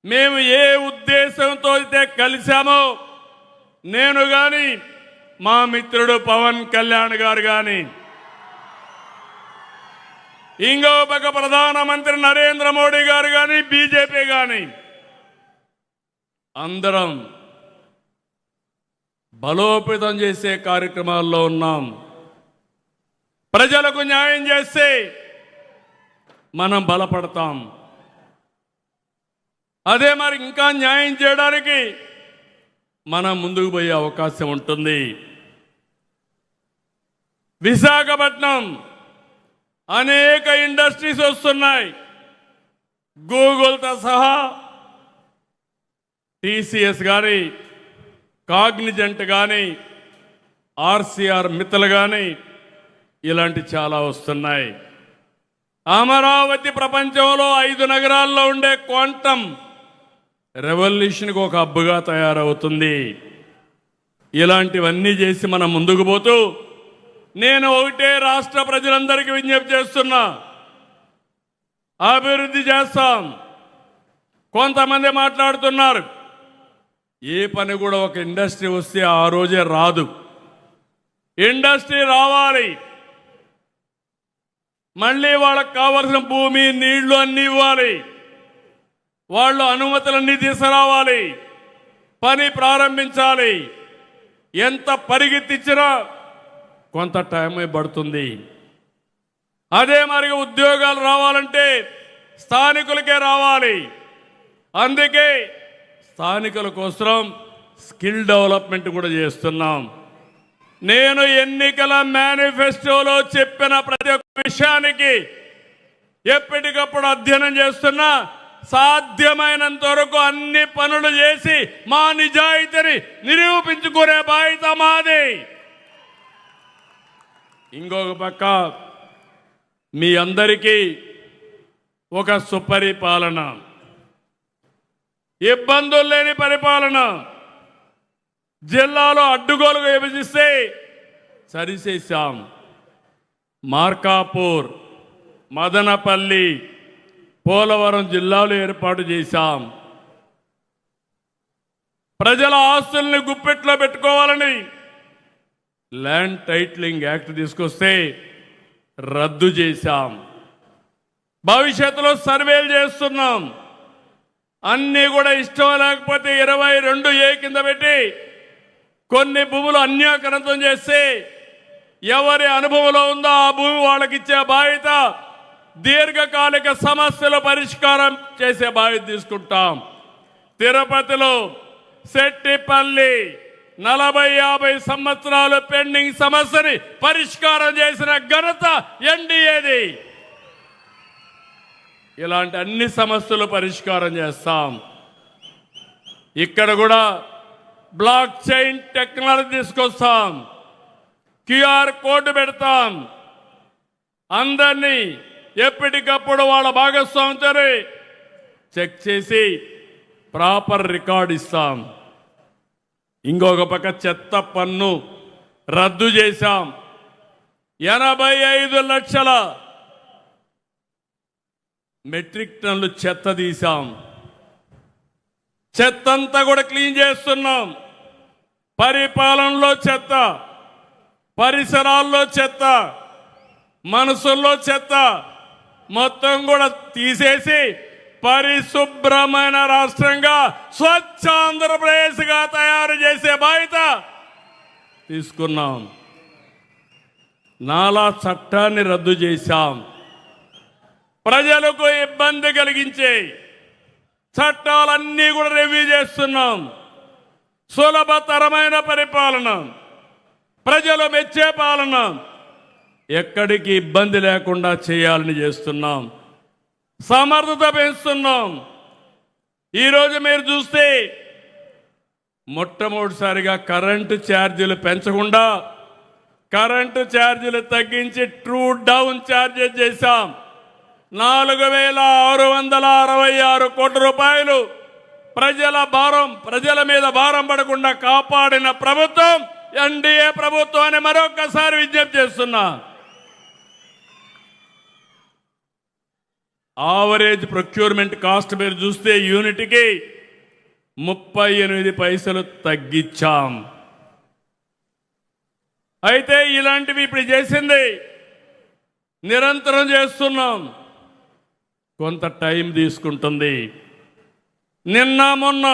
మేము ఏ ఉద్దేశంతో అయితే కలిశామో, నేను కానీ మా మిత్రుడు పవన్ కళ్యాణ్ గారు కానీ, ఇంకో పక్క ప్రధానమంత్రి నరేంద్ర మోడీ గారు కానీ, బీజేపీ కానీ, అందరం బలోపేతం చేసే కార్యక్రమాల్లో ఉన్నాం. ప్రజలకు న్యాయం చేస్తే మనం బలపడతాం. అదే మరి ఇంకా న్యాయం చేయడానికి మనం ముందుకు పోయే అవకాశం ఉంటుంది. విశాఖపట్నం అనేక ఇండస్ట్రీస్ వస్తున్నాయి. గూగుల్తో సహా టీసీఎస్ కానీ, కాగ్నిజెంట్ కానీ, ఆర్సీఆర్ మిత్తల్ కానీ, ఇలాంటి చాలా వస్తున్నాయి. అమరావతి ప్రపంచంలో 5 నగరాల్లో ఉండే క్వాంటమ్ రెవల్యూషన్కి ఒక హబ్గా తయారవుతుంది. ఇలాంటివన్నీ చేసి మనం ముందుకు పోతూ, నేను ఒకటే రాష్ట్ర ప్రజలందరికీ విజ్ఞప్తి చేస్తున్నా, అభివృద్ధి చేస్తాం. కొంతమంది మాట్లాడుతున్నారు, ఏ పని కూడా ఒక ఇండస్ట్రీ వస్తే ఆ రోజే రాదు. ఇండస్ట్రీ రావాలి, మళ్ళీ వాళ్ళకు కావలసిన భూమి, నీళ్లు అన్నీ ఇవ్వాలి, వాళ్ళు అనుమతులన్నీ తీసుకురావాలి, పని ప్రారంభించాలి. ఎంత పరిగెత్తించినా కొంత టైమే పడుతుంది. అదే మరి ఉద్యోగాలు రావాలంటే స్థానికులకే రావాలి. అందుకే స్థానికుల కోసం స్కిల్ డెవలప్మెంట్ కూడా చేస్తున్నాం. నేను ఎన్నికల మేనిఫెస్టోలో చెప్పిన ప్రతి ఒక్క విషయానికి ఎప్పటికప్పుడు అధ్యయనం చేస్తున్నా. సాధ్యమైనంత వరకు అన్ని పనులు చేసి మా నిజాయితీని నిరూపించుకునే బాధ్యత మాది. ఇంకొక పక్క మీ అందరికీ ఒక సుపరిపాలన, ఇబ్బందులు లేని పరిపాలన. జిల్లాలో అడ్డుగోలుగా విభజిస్తే సరిచేశాం. మార్కాపూర్, మదనపల్లి, పోలవరం జిల్లాలు ఏర్పాటు చేశాం. ప్రజల ఆస్తుల్ని గుప్పెట్లో పెట్టుకోవాలని ల్యాండ్ టైటిలింగ్ యాక్ట్ తీసుకొస్తే రద్దు చేశాం. భవిష్యత్తులో సర్వేలు చేస్తున్నాం. అన్నీ కూడా ఇష్టం లేకపోతే 22A కింద పెట్టి కొన్ని భూములు అన్యాక్రాంతం చేస్తే ఎవరి అనుభవంలో ఉందో ఆ భూమి వాళ్ళకి ఇచ్చే బాధ్యత, దీర్ఘకాలిక సమస్యల పరిష్కారం చేసే బాధ్యత తీసుకుంటాం. తిరుపతిలో సెట్టిపల్లి 40-50 సంవత్సరాలు పెండింగ్ సమస్యని పరిష్కారం చేసిన ఘనత ఎన్డీఏది. ఇలాంటి అన్ని సమస్యలు పరిష్కారం చేస్తాం. ఇక్కడ కూడా బ్లాక్ చైన్ టెక్నాలజీ తీసుకొస్తాం. క్యూఆర్ కోడ్ పెడతాం. అందరినీ ఎప్పటికప్పుడు వాళ్ళ భాగస్వామితో చెక్ చేసి ప్రాపర్ రికార్డ్ ఇస్తాం. ఇంకొక పక్క చెత్త పన్ను రద్దు చేశాం. 85 లక్షల మెట్రిక్ టన్నులు చెత్త తీశాం. చెత్త అంతా కూడా క్లీన్ చేస్తున్నాం. పరిపాలనలో చెత్త, పరిసరాల్లో చెత్త, మనసుల్లో చెత్త మొత్తం కూడా తీసేసి పరిశుభ్రమైన రాష్ట్రంగా స్వచ్ఛ ఆంధ్రప్రదేశ్గా తయారు చేసే బాధ్యత తీసుకున్నాం. నాలా చట్టాన్ని రద్దు చేశాం. ప్రజలకు ఇబ్బంది కలిగించే చట్టాలన్నీ కూడా రివ్యూ చేస్తున్నాం. సులభతరమైన పరిపాలన, ప్రజలు మెచ్చే పాలన, ఎక్కడికి ఇబ్బంది లేకుండా చేయాలని చేస్తున్నాం. సమర్థత పెంచుతున్నాం. ఈరోజు మీరు చూస్తే మొట్టమొదటిసారిగా కరెంటు ఛార్జీలు పెంచకుండా కరెంటు ఛార్జీలు తగ్గించి ట్రూ డౌన్ ఛార్జెస్ చేశాం. 4,666 కోట్ల రూపాయలు ప్రజల మీద భారం పడకుండా కాపాడిన ప్రభుత్వం ఎన్డీఏ ప్రభుత్వాన్ని మరొకసారి విజ్ఞప్తి చేస్తున్నా. ఆవరేజ్ ప్రొక్యూర్మెంట్ కాస్ట్ మీరు చూస్తే యూనిట్కి 38 పైసలు తగ్గించాం. అయితే ఇలాంటివి ఇప్పుడు చేసింది నిరంతరం చేస్తున్నాం. కొంత టైం తీసుకుంటుంది. నిన్న మొన్న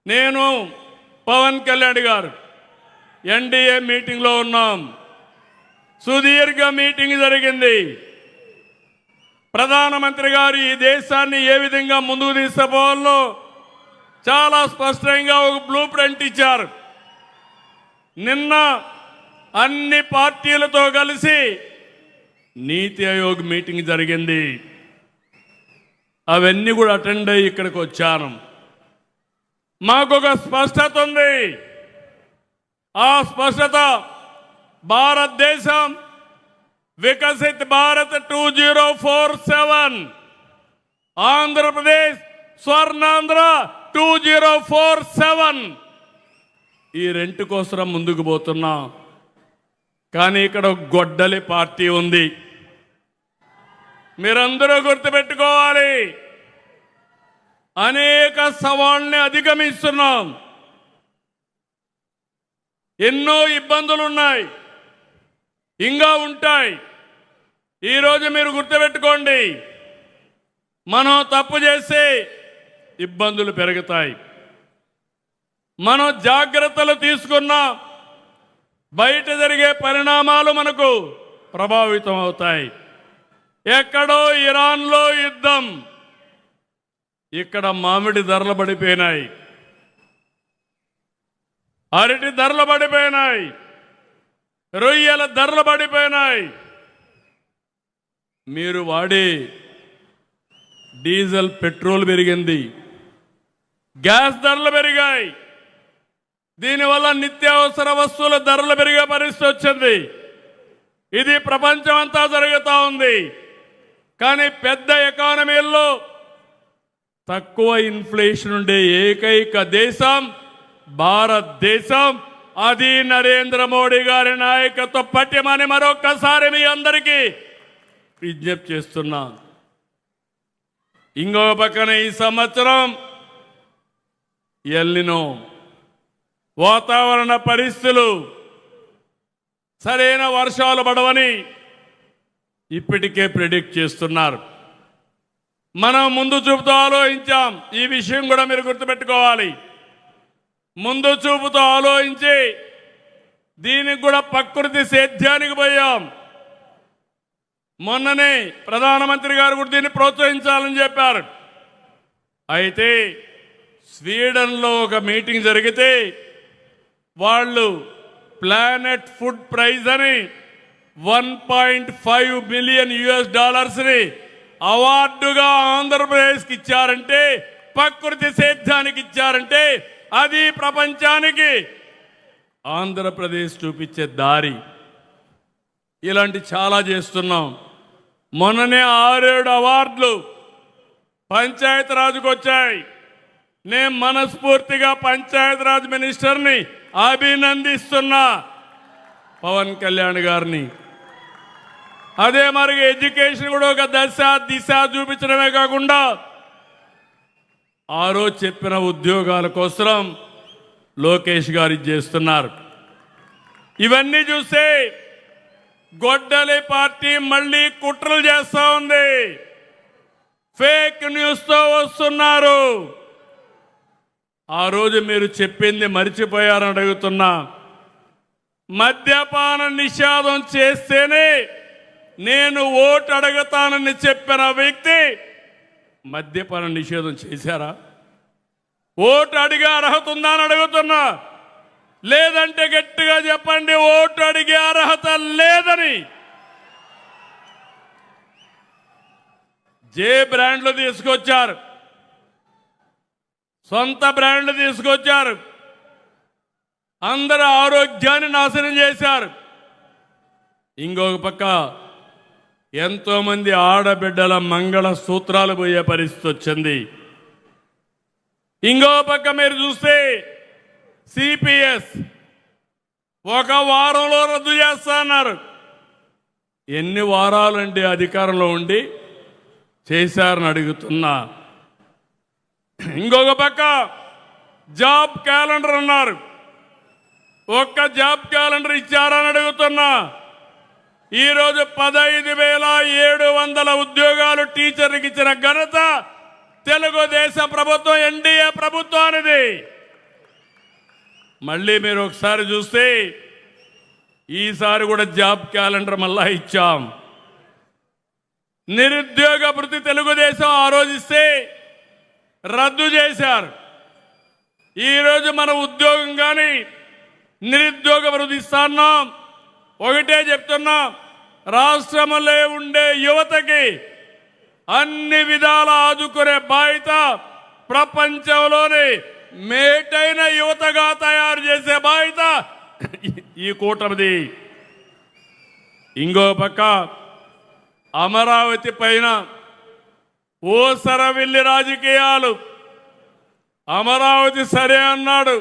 నేను పవన్ కళ్యాణ్ గారు ఎన్డీఏ మీటింగ్లో ఉన్నాం. సుదీర్ఘ మీటింగ్ జరిగింది. ప్రధానమంత్రి గారు ఈ దేశాన్ని ఏ విధంగా ముందుకు తీసుకుపోవాలో చాలా స్పష్టంగా ఒక బ్లూ ప్రింట్ ఇచ్చారు. నిన్న అన్ని పార్టీలతో కలిసి నీతి ఆయోగ్ మీటింగ్ జరిగింది. అవన్నీ కూడా అటెండ్ అయ్యి ఇక్కడికి వచ్చాను. మాకొక స్పష్టత ఉంది. ఆ స్పష్టత భారతదేశం వికసిత్ భారత్ 2047, ఆంధ్రప్రదేశ్ స్వర్ణాంధ్ర 2047 ఈ రెంట్ కోసం ముందుకు పోతున్నాం. కానీ ఇక్కడ గొడ్డలి పార్టీ ఉంది. మీరందరూ గుర్తుపెట్టుకోవాలి. అనేక సవాళ్ళని అధిగమిస్తున్నాం. ఎన్నో ఇబ్బందులు ఉన్నాయి, ఇంకా ఉంటాయి. ఈరోజు మీరు గుర్తుపెట్టుకోండి, మనం తప్పు చేస్తే ఇబ్బందులు పెరుగుతాయి. మనం జాగ్రత్తలు తీసుకున్నా బయట జరిగే పరిణామాలు మనకు ప్రభావితం అవుతాయి. ఎక్కడో ఇరాన్లో యుద్ధం, ఇక్కడ మామిడి ధరలు పడిపోయినాయి, అరటి ధరలు పడిపోయినాయి, రొయ్యల ధరలు పడిపోయినాయి. మీరు వాడే డీజిల్ పెట్రోల్ పెరిగింది, గ్యాస్ ధరలు పెరిగాయి. దీనివల్ల నిత్యావసర వస్తువుల ధరలు పెరిగే పరిస్థితి వచ్చింది. ఇది ప్రపంచం అంతా జరుగుతూ ఉంది. కానీ పెద్ద ఎకానమీల్లో తక్కువ ఇన్ఫ్లేషన్ ఉండే ఏకైక దేశం భారతదేశం. అది నరేంద్ర మోడీ గారి నాయకత్వ పట్యమని మరొక్కసారి మీ అందరికీ విజ్ఞప్తి చేస్తున్నాను. ఇంకో పక్కన ఈ సంవత్సరం ఎల్నినో వాతావరణ పరిస్థితులు, సరైన వర్షాలు పడవని ఇప్పటికే ప్రెడిక్ట్ చేస్తున్నారు. మనం ముందు చూపుతో ఆలోచించాం. ఈ విషయం కూడా మీరు గుర్తుపెట్టుకోవాలి. ముందు చూపుతో ఆలోచించి దీనికి కూడా ప్రకృతి సేద్యానికి పోయాం. మొన్ననే ప్రధానమంత్రి గారు కూడా దీన్ని ప్రోత్సహించాలని చెప్పారు. అయితే స్వీడన్లో ఒక మీటింగ్ జరిగితే వాళ్ళు ప్లానెట్ ఫుడ్ ప్రైజ్ అని $1.5 బిలియన్ ని అవార్డుగా ఆంధ్రప్రదేశ్కి ఇచ్చారంటే, ప్రకృతి సేద్యానికి ఇచ్చారంటే, అది ప్రపంచానికి ఆంధ్రప్రదేశ్ చూపించే దారి. ఇలాంటి చాలా చేస్తున్నాం. మొన్ననే 6-7 అవార్డులు పంచాయతీరాజ్కి వచ్చాయి. నేను మనస్ఫూర్తిగా పంచాయతీరాజ్ మినిస్టర్ని అభినందిస్తున్నా, పవన్ కళ్యాణ్ గారిని. అదే మరి ఎడ్యుకేషన్ కూడా ఒక దిశ చూపించడమే కాకుండా ఆ రోజు చెప్పిన ఉద్యోగాల కోసం లోకేష్ గారు చేస్తున్నారు. ఇవన్నీ చూస్తే గొడ్డలి పార్టీ మళ్ళీ కుట్రలు చేస్తా ఉంది. ఫేక్ న్యూస్తో వస్తున్నారు. ఆ రోజు మీరు చెప్పింది మర్చిపోయారని అడుగుతున్నా. మద్యపాన నిషేధం చేస్తేనే నేను ఓటు అడుగుతానని చెప్పిన వ్యక్తి మద్యపాన నిషేధం చేశారా? ఓటు అడిగే అర్హత ఉందా అని అడుగుతున్నా. లేదంటే గట్టిగా చెప్పండి, ఓటు అడిగే అర్హత లేదని. జే బ్రాండ్లు తీసుకొచ్చారు, సొంత బ్రాండ్లు తీసుకొచ్చారు, అందరూ ఆరోగ్యాన్ని నాశనం చేశారు. ఇంకొక పక్క ఎంతో మంది ఆడబిడ్డల మంగళ సూత్రాలు పోయే పరిస్థితి వచ్చింది. ఇంకో పక్క మీరు చూస్తే సిపిఎస్ ఒక వారంలో రద్దు చేస్తున్నారు. ఎన్ని వారాలండి అధికారంలో ఉండి చేశారని అడుగుతున్నా. ఇంకొక పక్క జాబ్ క్యాలెండర్ అన్నారు, ఒక్క జాబ్ క్యాలెండర్ ఇచ్చారని అడుగుతున్నా. ఈరోజు 15,700 ఉద్యోగాలు టీచర్లకు ఇచ్చిన ఘనత తెలుగుదేశం ప్రభుత్వం, ఎన్డీఏ ప్రభుత్వానిది. మళ్ళీ మీరు ఒకసారి చూస్తే ఈసారి కూడా జాబ్ క్యాలెండర్ మళ్ళా ఇచ్చాం. నిరుద్యోగ భృతి తెలుగుదేశం ఆ రోజు ఇస్తే రద్దు చేశారు. ఈరోజు మన ఉద్యోగం కానీ నిరుద్యోగ భృతి ఇస్తున్నాం. ఒకటే చెప్తున్నా, రాష్ట్రంలో ఉండే యువతకి అన్ని విధాల ఆదుకునే బాధ్యత ప్రపంచంలోని మేటైన యువతగా తయారు చేసే బాధ్యత ఈ కూటమిది. ఇంకో పక్క అమరావతి పైన ఓసరవిల్లి రాజకీయాలు. అమరావతి సరే అన్నాడు,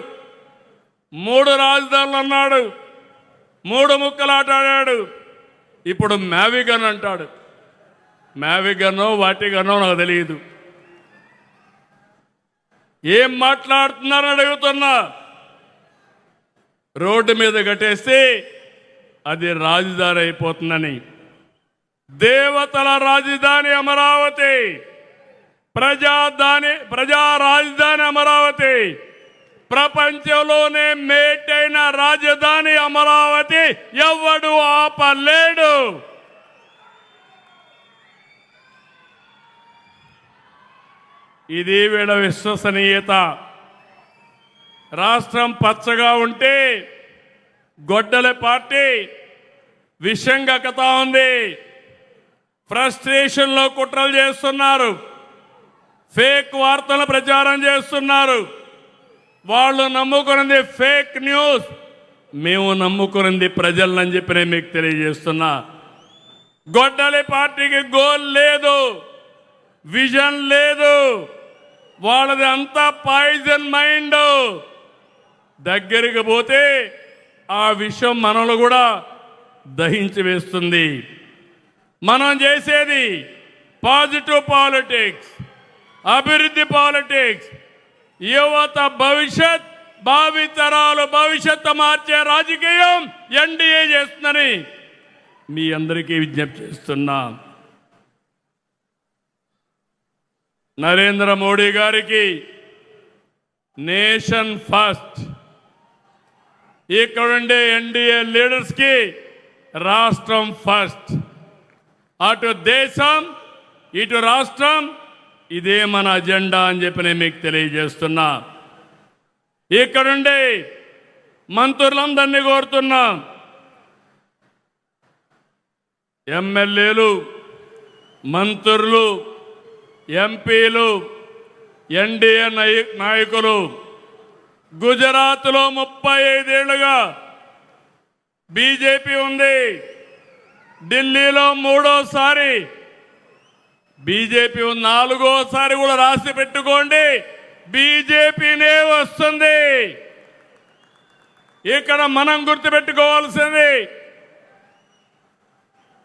3 రాజధానులు అన్నాడు, 3 ముక్కలాటాడాడు. ఇప్పుడు మ్యావిగన్ అంటాడు. మ్యావిగనో వాటిగనో నాకు తెలియదు. ఏం మాట్లాడుతున్నారని అడుగుతున్నా. రోడ్డు మీద కట్టేస్తే అది రాజధాని అయిపోతుందని. దేవతల రాజధాని అమరావతి, ప్రజా రాజధాని అమరావతి, ప్రపంచంలోనే మేటైన రాజధాని అమరావతి. ఎవడు ఆపలేడు. ఇది వీళ్ళ విశ్వసనీయత. రాష్ట్రం పచ్చగా ఉంటే గొడ్డల పార్టీ విషం కక్కుతా ఉంది. ఫ్రస్ట్రేషన్లో కుట్రలు చేస్తున్నారు, ఫేక్ వార్తలు ప్రచారం చేస్తున్నారు. వాళ్ళు నమ్ముకున్నది ఫేక్ న్యూస్, మేము నమ్ముకున్నది ప్రజలని చెప్పి నేను మీకు తెలియజేస్తున్నా. గొడ్డలి పార్టీకి గోల్ లేదు, విజన్ లేదు. వాళ్ళది అంతా పాయిజన్ మైండ్. దగ్గరికి పోతే ఆ విషయం మనలో కూడా దహించి వేస్తుంది. మనం చేసేది పాజిటివ్ పాలిటిక్స్, అభివృద్ధి పాలిటిక్స్, యువత భవిష్యత్, భావితరాలు భవిష్యత్తు మార్చే రాజకీయం ఎన్డీఏ చేస్తుందని మీ అందరికీ విజ్ఞప్తి చేస్తున్నా. నరేంద్ర మోడీ గారికి నేషన్ ఫస్ట్, ఇక్కడుండే ఎన్డీఏ లీడర్స్కి రాష్ట్రం ఫస్ట్. అటు దేశం ఇటు రాష్ట్రం, ఇదే మన అజెండా అని చెప్పి నేను మీకు తెలియజేస్తున్నా. ఇక్కడుండే మంత్రులందరినీ కోరుతున్నా, ఎమ్మెల్యేలు, మంత్రులు, ఎంపీలు, ఎన్డీఏ నాయకులు, గుజరాత్లో 35 ఏళ్లుగా బీజేపీ ఉంది, ఢిల్లీలో 3వసారి బీజేపీ, 4వసారి కూడా రాసి పెట్టుకోండి, బీజేపీనే వస్తుంది. ఇక్కడ మనం గుర్తుపెట్టుకోవాల్సింది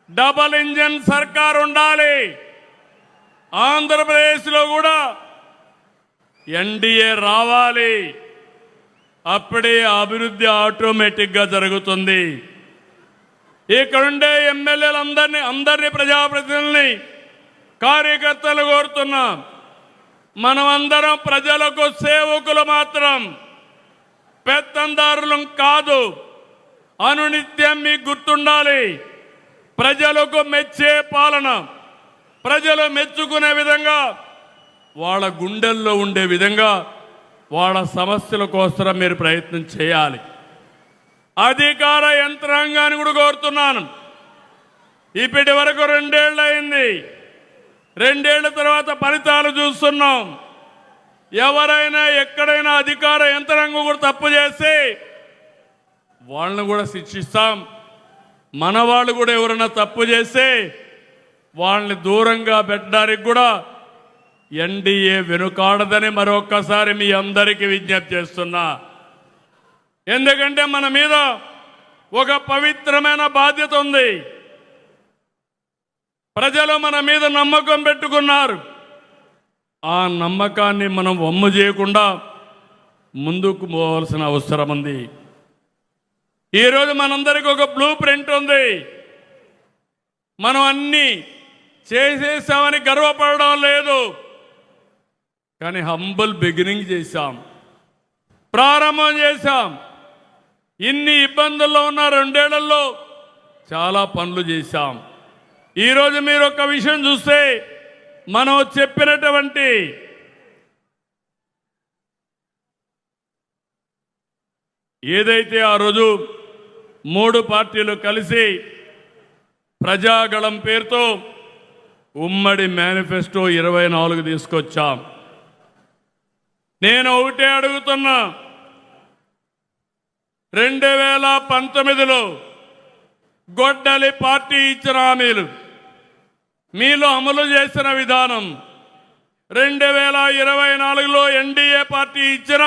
డబల్ ఇంజన్ సర్కార్ ఉండాలి. ఆంధ్రప్రదేశ్లో కూడా ఎన్డీఏ రావాలి. అప్పుడే అభివృద్ధి ఆటోమేటిక్గా జరుగుతుంది. ఇక్కడుండే ఎమ్మెల్యేలందరినీ, ప్రజాప్రతినిధుల్ని కార్యకర్తలు కోరుతున్నాం, మనమందరం ప్రజలకు సేవకులు మాత్రం, పెత్తందారులం కాదు. అనునిత్యం మీకు గుర్తుండాలి, ప్రజలకు మెచ్చే పాలన, ప్రజలు మెచ్చుకునే విధంగా, వాళ్ళ గుండెల్లో ఉండే విధంగా వాళ్ళ సమస్యల కోసం మీరు ప్రయత్నం చేయాలి. అధికార యంత్రాంగాన్ని కూడా కోరుతున్నాను. ఇప్పటి వరకు 2 ఏళ్ళు అయింది. 2 ఏళ్ల తర్వాత ఫలితాలు చూస్తున్నాం. ఎవరైనా ఎక్కడైనా అధికార యంత్రాంగం కూడా తప్పు చేస్తే వాళ్ళని కూడా శిక్షిస్తాం. మన వాళ్ళు కూడా ఎవరైనా తప్పు చేస్తే వాళ్ళని దూరంగా పెట్టడానికి కూడా ఎన్డీఏ వెనుకాడదని మరొక్కసారి మీ అందరికీ విజ్ఞప్తి చేస్తున్నా. ఎందుకంటే మన మీద ఒక పవిత్రమైన బాధ్యత ఉంది. ప్రజలు మన మీద నమ్మకం పెట్టుకున్నారు. ఆ నమ్మకాన్ని మనం వమ్ము చేయకుండా ముందుకు పోవాల్సిన అవసరం ఉంది. ఈరోజు మనందరికీ ఒక బ్లూ ప్రింట్ ఉంది. మనం అన్నీ చేసేసామని గర్వపడడం లేదు, కానీ హంబుల్ బిగినింగ్ చేశాం, ప్రారంభం చేశాం. ఇన్ని ఇబ్బందుల్లో ఉన్న 2 ఏళ్లలో చాలా పనులు చేశాం. ఈరోజు మీరు ఒక విషయం చూస్తే, మనం చెప్పినటువంటి ఏదైతే ఆ రోజు 3 పార్టీలు కలిసి ప్రజాగళం పేరుతో ఉమ్మడి మేనిఫెస్టో 24 తీసుకొచ్చాం. నేను ఒకటే అడుగుతున్నా, 2019లో గొడ్డలి పార్టీ ఇచ్చిన హామీలు మీలో అమలు చేసిన విధానం, 2024లో ఎన్డీఏ పార్టీ ఇచ్చిన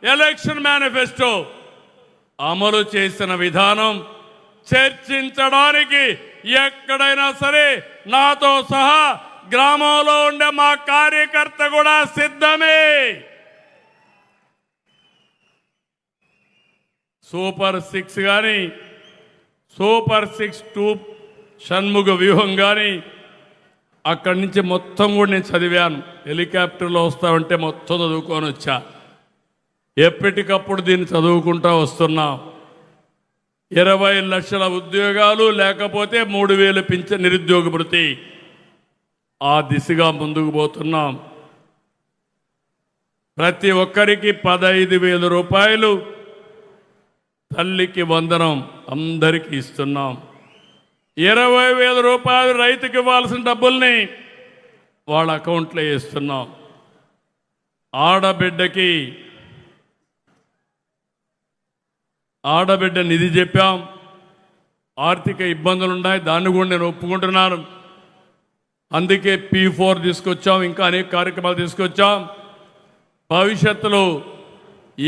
ఎలక్షన్ మేనిఫెస్టో అమలు చేసిన విధానం చర్చించడానికి ఎక్కడైనా సరే నాతో సహా గ్రామంలో ఉండే మా కార్యకర్త కూడా సిద్ధమే. సూపర్ 6 కానీ, సూపర్ 6 2 షణ్ముగ వ్యూహం కానీ, అక్కడి నుంచి మొత్తం కూడా నేను చదివాను. హెలికాప్టర్లో వస్తామంటే మొత్తం చదువుకొని వచ్చా. ఎప్పటికప్పుడు దీన్ని చదువుకుంటూ వస్తున్నాం. 20 లక్షల ఉద్యోగాలు, లేకపోతే 3,000 పింఛన్ నిరుద్యోగ భృతి, ఆ దిశగా ముందుకు పోతున్నాం. ప్రతి ఒక్కరికి 15,000 రూపాయలు, తల్లికి వందనం అందరికీ ఇస్తున్నాం. 20,000 రూపాయలు రైతుకి ఇవ్వాల్సిన డబ్బుల్ని వాళ్ళ అకౌంట్లో వేస్తున్నాం. ఆడబిడ్డ నిధి చెప్పాం. ఆర్థిక ఇబ్బందులు ఉన్నాయి, దాన్ని కూడా నేను ఒప్పుకుంటున్నాను. అందుకే P4 తీసుకొచ్చాం, ఇంకా అనేక కార్యక్రమాలు తీసుకొచ్చాం. భవిష్యత్తులో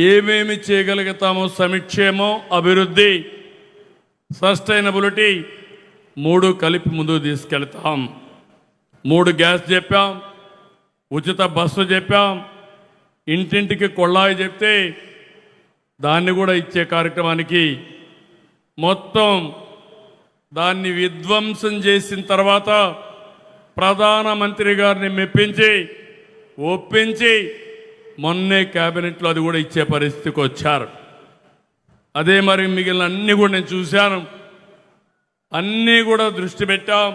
ఏమేమి చేయగలుగుతామో, సంక్షేమం, అభివృద్ధి, సస్టైనబిలిటీ 3 కలిపి ముందుకు తీసుకెళ్తాం. 3 గ్యాస్ చెప్పాం, ఉచిత బస్సు చెప్పాం, ఇంటింటికి కొళ్ళాయి చెప్తే దాన్ని కూడా ఇచ్చే కార్యక్రమానికి మొత్తం దాన్ని విధ్వంసం చేసిన తర్వాత ప్రధానమంత్రి గారిని మెప్పించి ఒప్పించి మొన్నే క్యాబినెట్లో అది కూడా ఇచ్చే పరిస్థితికి వచ్చారు. అదే మరి మిగిలిన అన్నీ కూడా నేను చూశాను. అన్నీ కూడా దృష్టి పెట్టాం,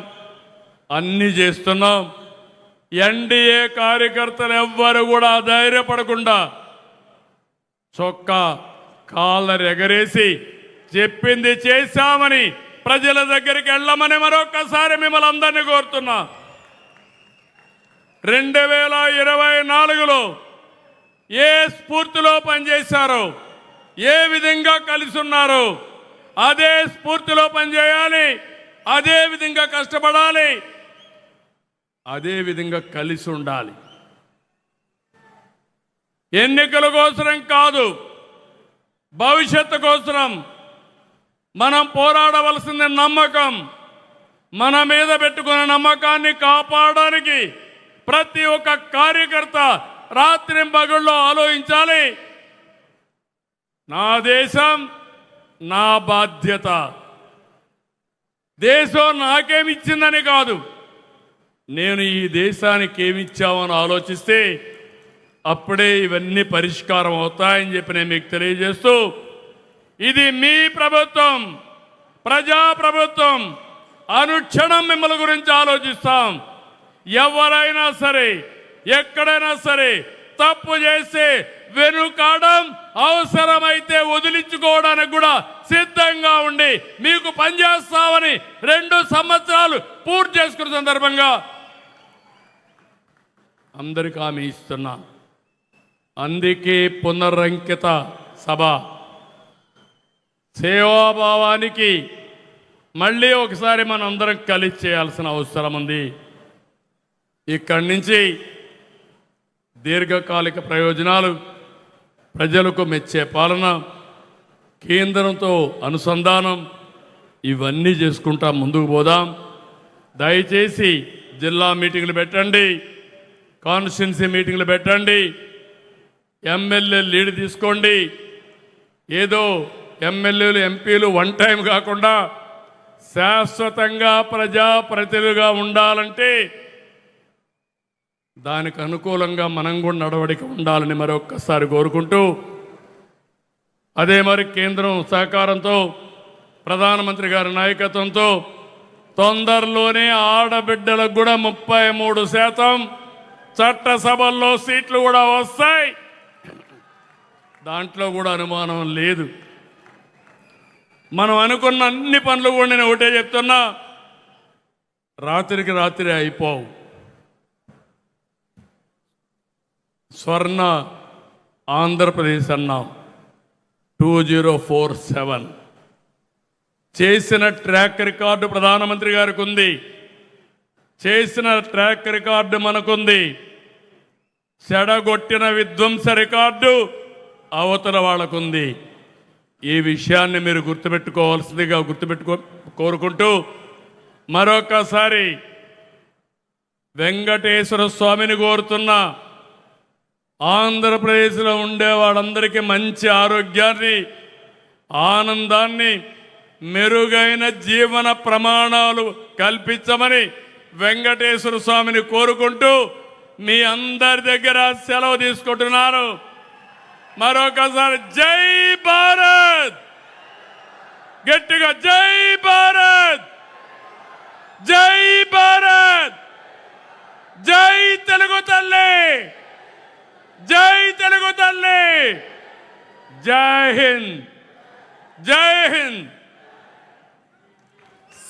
అన్నీ చేస్తున్నాం. ఎన్డీఏ కార్యకర్తలు ఎవ్వరు కూడా ధైర్యపడకుండా చొక్కా కాళ్ళ ఎగరేసి చెప్పింది చేశామని ప్రజల దగ్గరికి వెళ్ళమని మరొకసారి మిమ్మల్ని అందరినీ కోరుతున్నా. 2024లో ఏ స్ఫూర్తిలో పనిచేశారో, ఏ విధంగా కలిసి ఉన్నారో అదే స్ఫూర్తిలో పనిచేయాలి, అదే విధంగా కష్టపడాలి, అదే విధంగా కలిసి ఉండాలి. ఎన్నికల కోసం కాదు, భవిష్యత్తు కోసం మనం పోరాడవలసింది నమ్మకం. మన మీద పెట్టుకున్న నమ్మకాన్ని కాపాడడానికి ప్రతి ఒక్క కార్యకర్త రాత్రింపగళ్ళు ఆలోచించాలి. నా దేశం నా బాధ్యత. దేశం నాకేమిచ్చిందని కాదు, నేను ఈ దేశానికి ఏమిచ్చామని ఆలోచిస్తే అప్పుడే ఇవన్నీ పరిష్కారం అవుతాయని చెప్పి నేను మీకు తెలియజేస్తూ, ఇది మీ ప్రభుత్వం, ప్రజా ప్రభుత్వం. అనుక్షణం మిమ్మల్ని గురించి ఆలోచిస్తాం. ఎవరైనా సరే, ఎక్కడైనా సరే తప్పు చేస్తే వెనుకాడం, అవసరమైతే వదిలించుకోవడానికి కూడా సిద్ధంగా ఉండి మీకు పనిచేస్తామని 2 సంవత్సరాలు పూర్తి చేసుకున్న సందర్భంగా అందరికీ హామీ ఇస్తున్నా. అందుకే పునరంకిత సభ సేవాభావానికి మళ్ళీ ఒకసారి మనం అందరం కలిసి చేయాల్సిన అవసరం ఉంది. ఇక్కడి నుంచి దీర్ఘకాలిక ప్రయోజనాలు, ప్రజలకు మెచ్చే పాలన, కేంద్రంతో అనుసంధానం, ఇవన్నీ చేసుకుంటా ముందుకు పోదాం. దయచేసి జిల్లా మీటింగ్లు పెట్టండి, కాన్స్టిట్యున్సీ మీటింగ్లు పెట్టండి, ఎమ్మెల్యే లీడ్ తీసుకోండి. ఏదో ఎమ్మెల్యేలు ఎంపీలు వన్ టైం కాకుండా శాశ్వతంగా ప్రజాప్రతినిధులుగా ఉండాలంటే దానికి అనుకూలంగా మనం కూడా నడవడిక ఉండాలని మరొక్కసారి కోరుకుంటూ, అదే మరి కేంద్రం సహకారంతో, ప్రధానమంత్రి గారి నాయకత్వంతో తొందరలోనే ఆడబిడ్డలకు కూడా 33% చట్టసభల్లో సీట్లు కూడా వస్తాయి. దాంట్లో కూడా అనుమానం లేదు. మనం అనుకున్న అన్ని పనులు కూడా నేను ఒకటే చెప్తున్నా, రాత్రికి రాత్రి అయిపోవు. స్వర్ణ ఆంధ్రప్రదేశ్ అన్నాం 2047 చేసిన ట్రాక్ రికార్డు ప్రధానమంత్రి గారికి ఉంది, చేసిన ట్రాక్ రికార్డు మనకుంది. చెడగొట్టిన విధ్వంస రికార్డు అవతల వాళ్ళకుంది. ఈ విషయాన్ని మీరు గుర్తుపెట్టుకోవాల్సిందిగా కోరుకుంటూ, మరొకసారి వెంకటేశ్వర స్వామిని కోరుతున్నా, ఆంధ్రప్రదేశ్లో ఉండే వాళ్ళందరికీ మంచి ఆరోగ్యాన్ని, ఆనందాన్ని, మెరుగైన జీవన ప్రమాణాలు కల్పించమని వెంకటేశ్వర స్వామిని కోరుకుంటూ మీ అందరి దగ్గర సెలవు తీసుకుంటున్నాను. మరొకసారి జై భారత్, గట్టిగా జై భారత్, జై భారత్, జై తెలుగు తల్లి, జై తెలుగు తల్లి, జై హింద్, జై హింద్.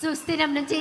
సుస్థిరం నుంచి